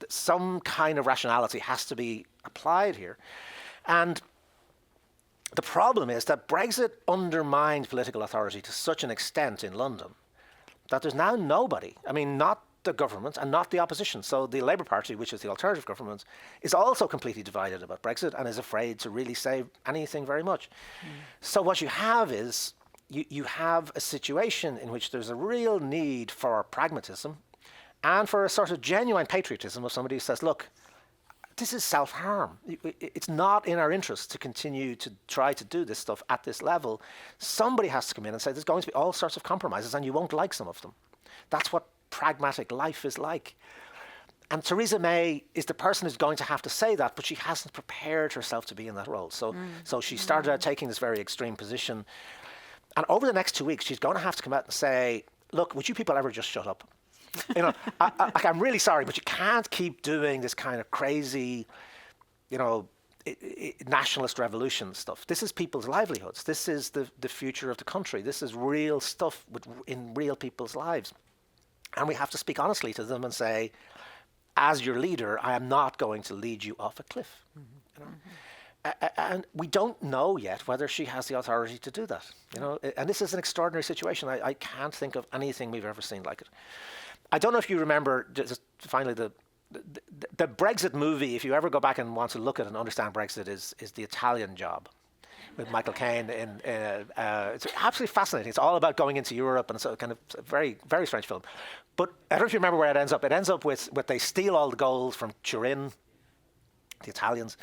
Some kind of rationality has to be applied here. And the problem is that Brexit undermined political authority to such an extent in London that there's now nobody, not the government and not the opposition. So the Labour Party, which is the alternative government, is also completely divided about Brexit and is afraid to really say anything very much. So what you have is, you have a situation in which there's a real need for pragmatism and for a sort of genuine patriotism of somebody who says, look, this is self-harm. It's not in our interest to continue to try to do this stuff at this level. Somebody has to come in and say there's going to be all sorts of compromises and you won't like some of them. That's what pragmatic life is like. And Theresa May is the person who's going to have to say that, but she hasn't prepared herself to be in that role. So she started out taking this very extreme position. And over the next 2 weeks, she's going to have to come out and say, look, would you people ever just shut up? I'm really sorry, but you can't keep doing this kind of crazy, nationalist revolution stuff. This is people's livelihoods. This is the future of the country. This is real stuff in real people's lives. And we have to speak honestly to them and say, as your leader, I am not going to lead you off a cliff. And we don't know yet whether she has the authority to do that. And this is an extraordinary situation. I can't think of anything we've ever seen like it. I don't know if you remember, just finally, the Brexit movie, if you ever go back and want to look at and understand Brexit, is The Italian Job with Michael Caine. It's absolutely fascinating. It's all about going into Europe, and it's a kind of a very, very strange film. But I don't know if you remember where it ends up. It ends up with they steal all the gold from Turin, the Italians,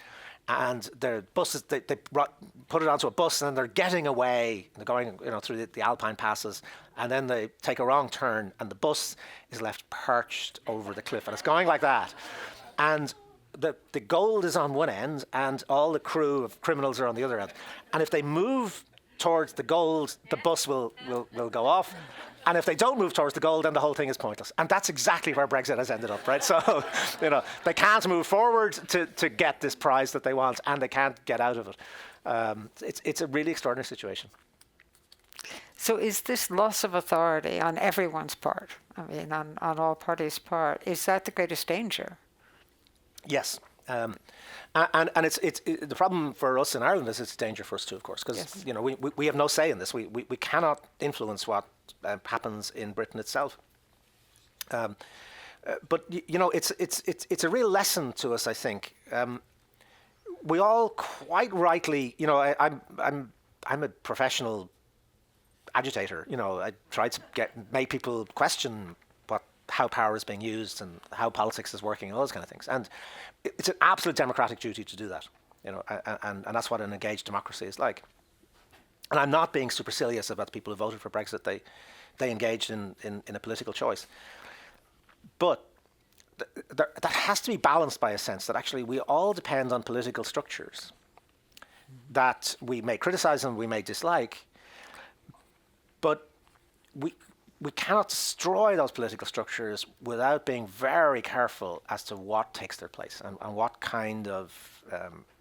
and their buses, they put it onto a bus, and then they're getting away. They're going through the Alpine passes, and then they take a wrong turn, and the bus is left perched over the cliff, and it's going like that. And the gold is on one end, and all the crew of criminals are on the other end. And if they move towards the gold, the bus will go off. And if they don't move towards the goal, then the whole thing is pointless. And that's exactly where Brexit has ended up, right? So, they can't move forward to get this prize that they want, and they can't get out of it. It's a really extraordinary situation. So is this loss of authority on everyone's part, on all parties' part, is that the greatest danger? Yes. And it's the problem for us in Ireland is it's a danger for us too, of course, because Yes. we have no say in this. We cannot influence what happens in Britain itself. But it's a real lesson to us, I think. We all quite rightly, I'm a professional agitator. I try to make people question how power is being used and how politics is working and all those kind of things. And it's an absolute democratic duty to do that. And that's what an engaged democracy is like. And I'm not being supercilious about the people who voted for Brexit. They engaged in a political choice. But that has to be balanced by a sense that actually we all depend on political structures that we may criticize and we may dislike, but we cannot destroy those political structures without being very careful as to what takes their place and what kind of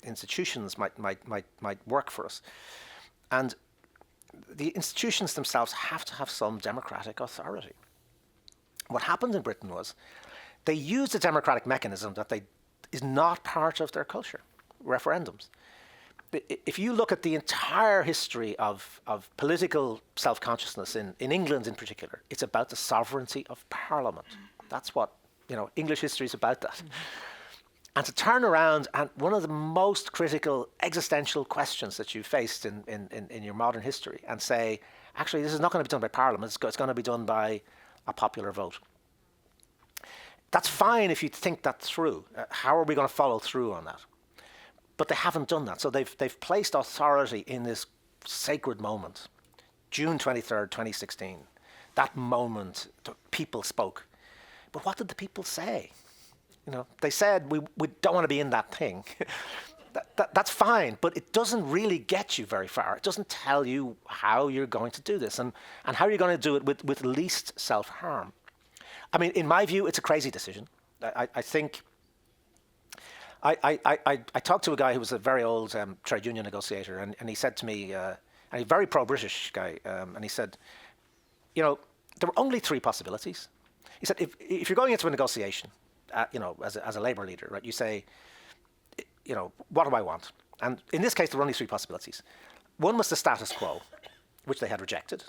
institutions might work for us. And the institutions themselves have to have some democratic authority. What happened in Britain was they used a democratic mechanism that is not part of their culture, referendums. If you look at the entire history of political self-consciousness in England in particular, it's about the sovereignty of Parliament. That's what, English history is about that. And to turn around and one of the most critical existential questions that you faced in your modern history and say, actually, this is not going to be done by Parliament, it's going to be done by a popular vote. That's fine if you think that through. How are we going to follow through on that? But they haven't done that. So they've placed authority in this sacred moment. June 23rd, 2016. That moment, the people spoke. But what did the people say? They said, we don't want to be in that thing. That's fine, but it doesn't really get you very far. It doesn't tell you how you're going to do this and how you're going to do it with least self-harm. I mean, in my view, it's a crazy decision. I think I talked to a guy who was a very old trade union negotiator, and he said to me, and he's a very pro-British guy, and he said, there were only three possibilities. He said, if you're going into a negotiation, as a labour leader, right, you say, what do I want? And in this case, there were only three possibilities. One was the status quo, which they had rejected.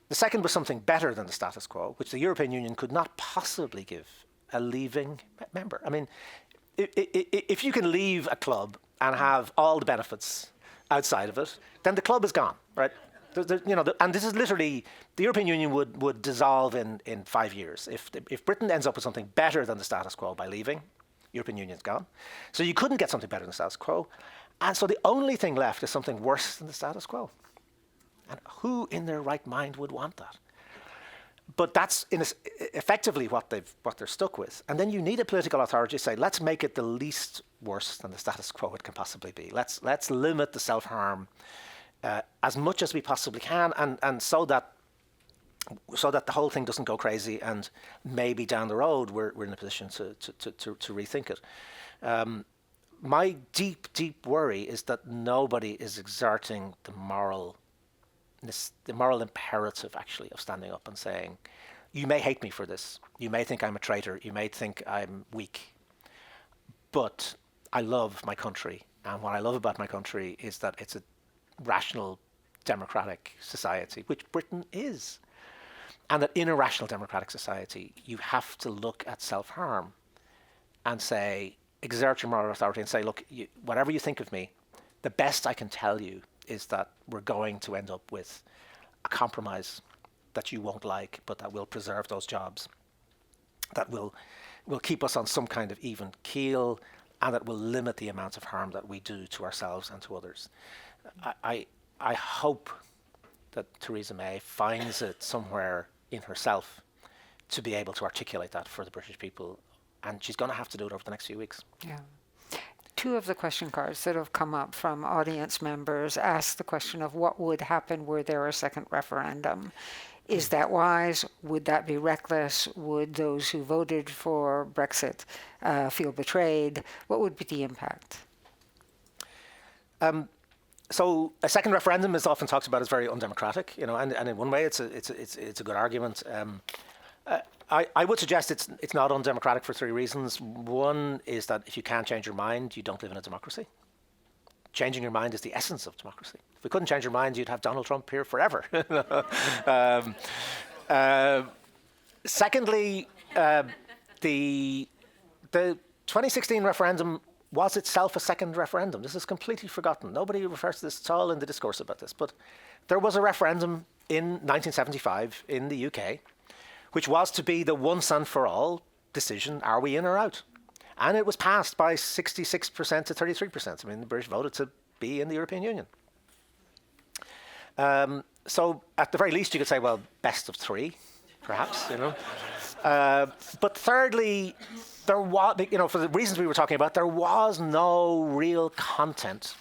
The second was something better than the status quo, which the European Union could not possibly give a leaving member. I mean, if you can leave a club and have all the benefits outside of it, then the club is gone, right? And this is literally, the European Union would dissolve in 5 years. If Britain ends up with something better than the status quo by leaving, European Union's gone. So you couldn't get something better than the status quo. And so the only thing left is something worse than the status quo. And who in their right mind would want that? But that's effectively what they're stuck with. And then you need a political authority to say, let's make it the least worse than the status quo it can possibly be. Let's limit the self-harm as much as we possibly can, and so that the whole thing doesn't go crazy, and maybe down the road we're in a position to rethink it. My deep worry is that nobody is exerting the moral imperative, actually, of standing up and saying, you may hate me for this, you may think I'm a traitor, you may think I'm weak, but I love my country, and what I love about my country is that it's a rational democratic society, which Britain is, and that in a rational democratic society you have to look at self-harm and say, exert your moral authority and say, look, whatever you think of me, the best I can tell you is that we're going to end up with a compromise that you won't like, but that will preserve those jobs, that will keep us on some kind of even keel, and that will limit the amount of harm that we do to ourselves and to others. I hope that Theresa May finds it somewhere in herself to be able to articulate that for the British people, and she's going to have to do it over the next few weeks. Yeah. Two of the question cards that have come up from audience members ask the question of what would happen were there a second referendum. Is that wise? Would that be reckless? Would those who voted for Brexit feel betrayed? What would be the impact? So a second referendum is often talked about as very undemocratic, and in one way it's a good argument. I would suggest it's not undemocratic for three reasons. One is that if you can't change your mind, you don't live in a democracy. Changing your mind is the essence of democracy. If we couldn't change your mind, you'd have Donald Trump here forever. Secondly, the 2016 referendum was itself a second referendum. This is completely forgotten. Nobody refers to this at all in the discourse about this. But there was a referendum in 1975 in the UK, which was to be the once and for all decision, are we in or out? And it was passed by 66% to 33%. I mean, the British voted to be in the European Union. So at the very least, you could say, well, best of three, perhaps, you know. But thirdly, there was, you know, for the reasons we were talking about, there was no real content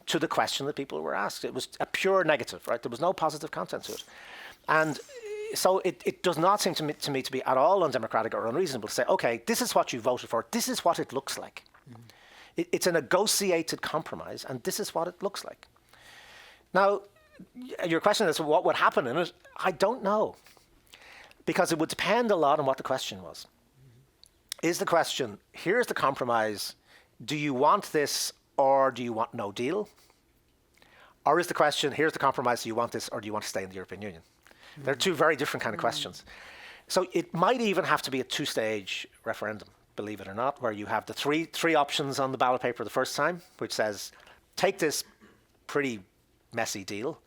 to the question that people were asked. It was a pure negative, right? There was no positive content to it. And so it does not seem to me to be at all undemocratic or unreasonable to say, okay, this is what you voted for. This is what it looks like. Mm-hmm. It's a negotiated compromise, and this is what it looks like. Now, your question is what would happen in it? I don't know, because it would depend a lot on what the question was. Mm-hmm. Is the question, here's the compromise, do you want this or do you want no deal? Or is the question, here's the compromise, do you want this or do you want to stay in the European Union? Mm-hmm. They're two very different kind of questions. So it might even have to be a two-stage referendum, believe it or not, where you have the three options on the ballot paper the first time, which says, take this pretty messy deal,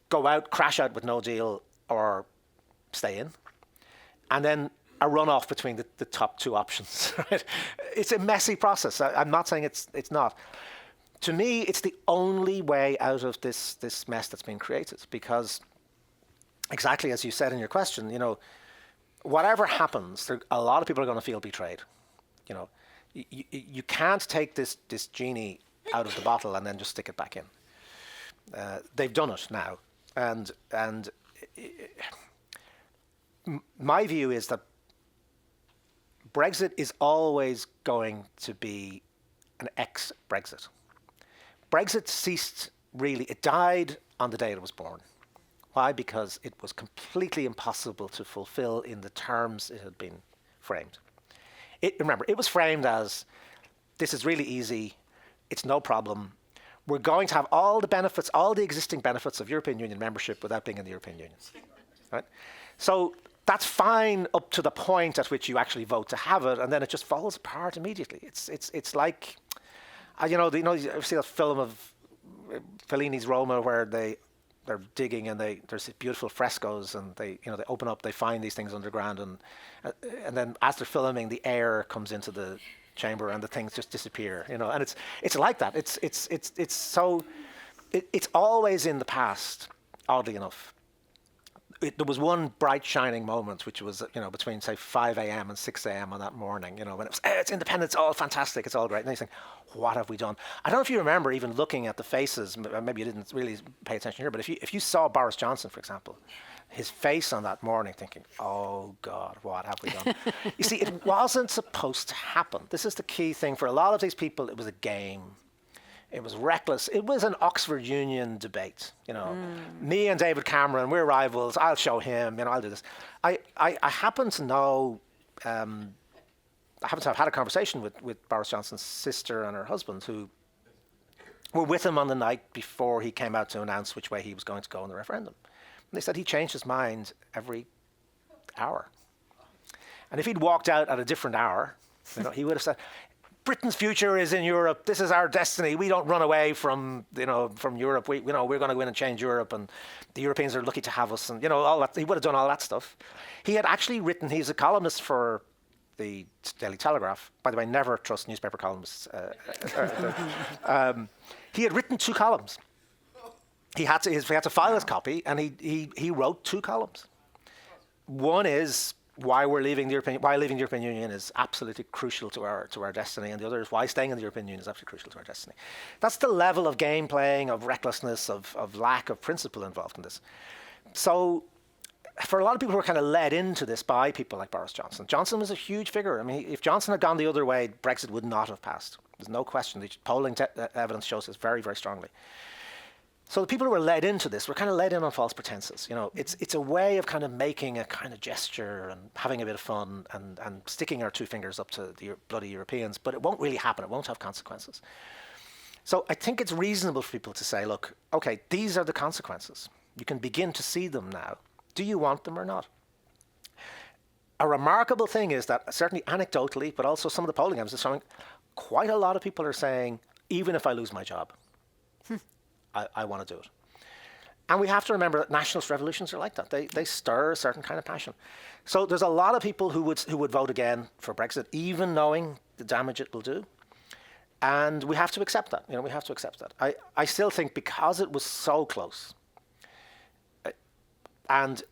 go out, crash out with no deal, or stay in. And then a runoff between the top two options. Right? It's a messy process. I'm not saying it's not. To me, it's the only way out of this mess that's been created, because exactly as you said in your question, you know, whatever happens, a lot of people are going to feel betrayed. You know, you can't take this genie out of the bottle and then just stick it back in. They've done it now, and my view is that Brexit is always going to be an ex-Brexit. Brexit ceased, really, it died on the day it was born. Why? Because it was completely impossible to fulfill in the terms it had been framed. Remember, it was framed as, this is really easy, it's no problem, we're going to have all the benefits, all the existing benefits of European Union membership without being in the European Union. Right? So that's fine up to the point at which you actually vote to have it, and then it just falls apart immediately. It's like, you ever see that film of Fellini's Roma where they're digging and there's beautiful frescoes and they open up, they find these things underground, and then as they're filming, the air comes into the chamber and the things just disappear, and it's like that. It's always in the past, oddly enough. There was one bright shining moment, which was between say 5 a.m. and 6 a.m. on that morning, when it was, it's independence, all fantastic, it's all great. And then you think, what have we done? I don't know if you remember even looking at the faces. Maybe you didn't really pay attention here, but if you saw Boris Johnson, for example, his face on that morning, thinking, oh God, what have we done? You see, it wasn't supposed to happen. This is the key thing for a lot of these people. It was a game. It was reckless. It was an Oxford Union debate. Me and David Cameron, we're rivals. I'll show him. I'll do this. I happen to know. I happen to have had a conversation with Boris Johnson's sister and her husband, who were with him on the night before he came out to announce which way he was going to go in the referendum. And they said he changed his mind every hour. And if he'd walked out at a different hour, he would have said, Britain's future is in Europe. This is our destiny. We don't run away from Europe. We're going to go in and change Europe, and the Europeans are lucky to have us. And all that. He would have done all that stuff. He had actually written. He's a columnist for the Daily Telegraph. By the way, never trust newspaper columnists. He had written 2 columns. He had to file his copy, and he wrote 2 columns. One is why leaving the European Union is absolutely crucial to our destiny, and the other is why staying in the European Union is absolutely crucial to our destiny. That's the level of game playing, of recklessness, of lack of principle involved in this. So for a lot of people who are kind of led into this by people like Boris Johnson, Johnson was a huge figure. I mean, if Johnson had gone the other way, Brexit would not have passed. There's no question. The polling evidence shows this very, very strongly. So the people who were led into this were kind of led in on false pretenses. You know, it's a way of kind of making a kind of gesture and having a bit of fun and sticking our two fingers up to the bloody Europeans, but it won't really happen. It won't have consequences. So I think it's reasonable for people to say, look, okay, these are the consequences. You can begin to see them now. Do you want them or not? A remarkable thing is that, certainly anecdotally, but also some of the polling evidence is showing quite a lot of people are saying, even if I lose my job, I want to do it. And we have to remember that nationalist revolutions are like that. They stir a certain kind of passion. So there's a lot of people who would vote again for Brexit, even knowing the damage it will do. And we have to accept that. You know, we have to accept that. I still think because it was so close, and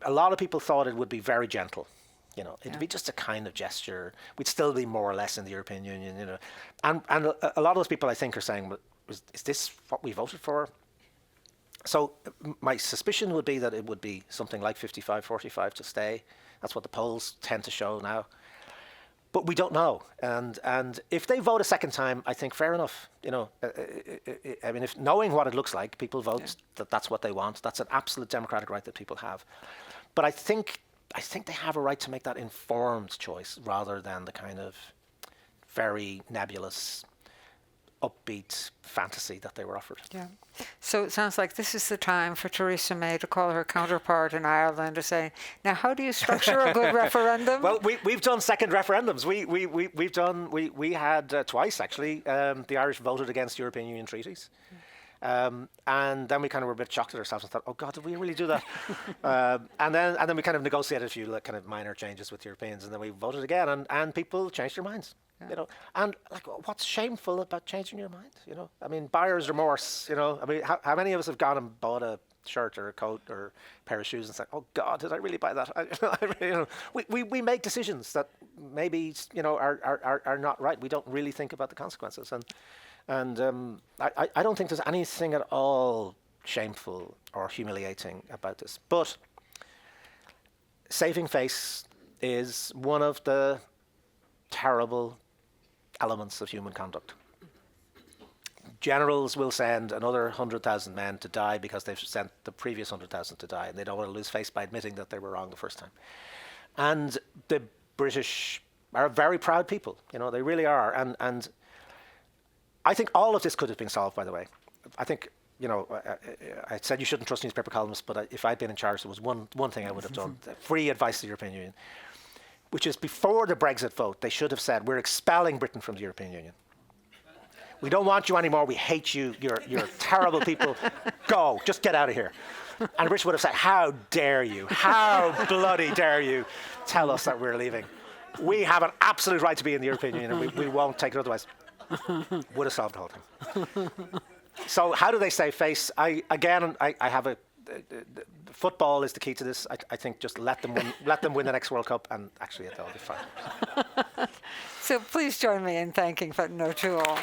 a lot of people thought it would be very gentle. You know, it'd be just a kind of gesture. We'd still be more or less in the European Union, you know. And a lot of those people, I think, are saying, well, is this what we voted for? So my suspicion would be that it would be something like 55-45 to stay. That's what the polls tend to show now. But we don't know. And if they vote a second time, I think fair enough. You know, I mean, if knowing what it looks like, people vote that that's what they want. That's an absolute democratic right that people have. But I think they have a right to make that informed choice rather than the kind of very nebulous, upbeat fantasy that they were offered. Yeah. So it sounds like this is the time for Theresa May to call her counterpart in Ireland to say, now how do you structure a good referendum? Well, we've done second referendums. We had twice actually. The Irish voted against European Union treaties. And then we kind of were a bit shocked at ourselves and thought, oh God, did we really do that? and then we kind of negotiated a few kind of minor changes with Europeans, and then we voted again, and people changed their minds. You know, and like, what's shameful about changing your mind? You know, I mean, buyer's remorse. You know, I mean, how many of us have gone and bought a shirt or a coat or a pair of shoes and said, oh God, did I really buy that? We make decisions that maybe, you know, are not right. We don't really think about the consequences, and I don't think there's anything at all shameful or humiliating about this. But saving face is one of the terrible elements of human conduct. Generals will send another 100,000 men to die because they've sent the previous 100,000 to die, and they don't want to lose face by admitting that they were wrong the first time. And the British are very proud people, you know, they really are. And I think all of this could have been solved, by the way. I think, you know, I said you shouldn't trust newspaper columnists, but if I'd been in charge, there was one thing I would have done. Free advice to the European Union, which is before the Brexit vote, they should have said, we're expelling Britain from the European Union. We don't want you anymore. We hate you. You're terrible people. Go. Just get out of here. And British would have said, how dare you? How bloody dare you tell us that we're leaving? We have an absolute right to be in the European Union, and we won't take it otherwise. Would have solved the whole thing. So how do they save face? I have a... football is the key to this. I think just let them win the next World Cup, and actually they'll be fine. So please join me in thanking Fintan O'Toole.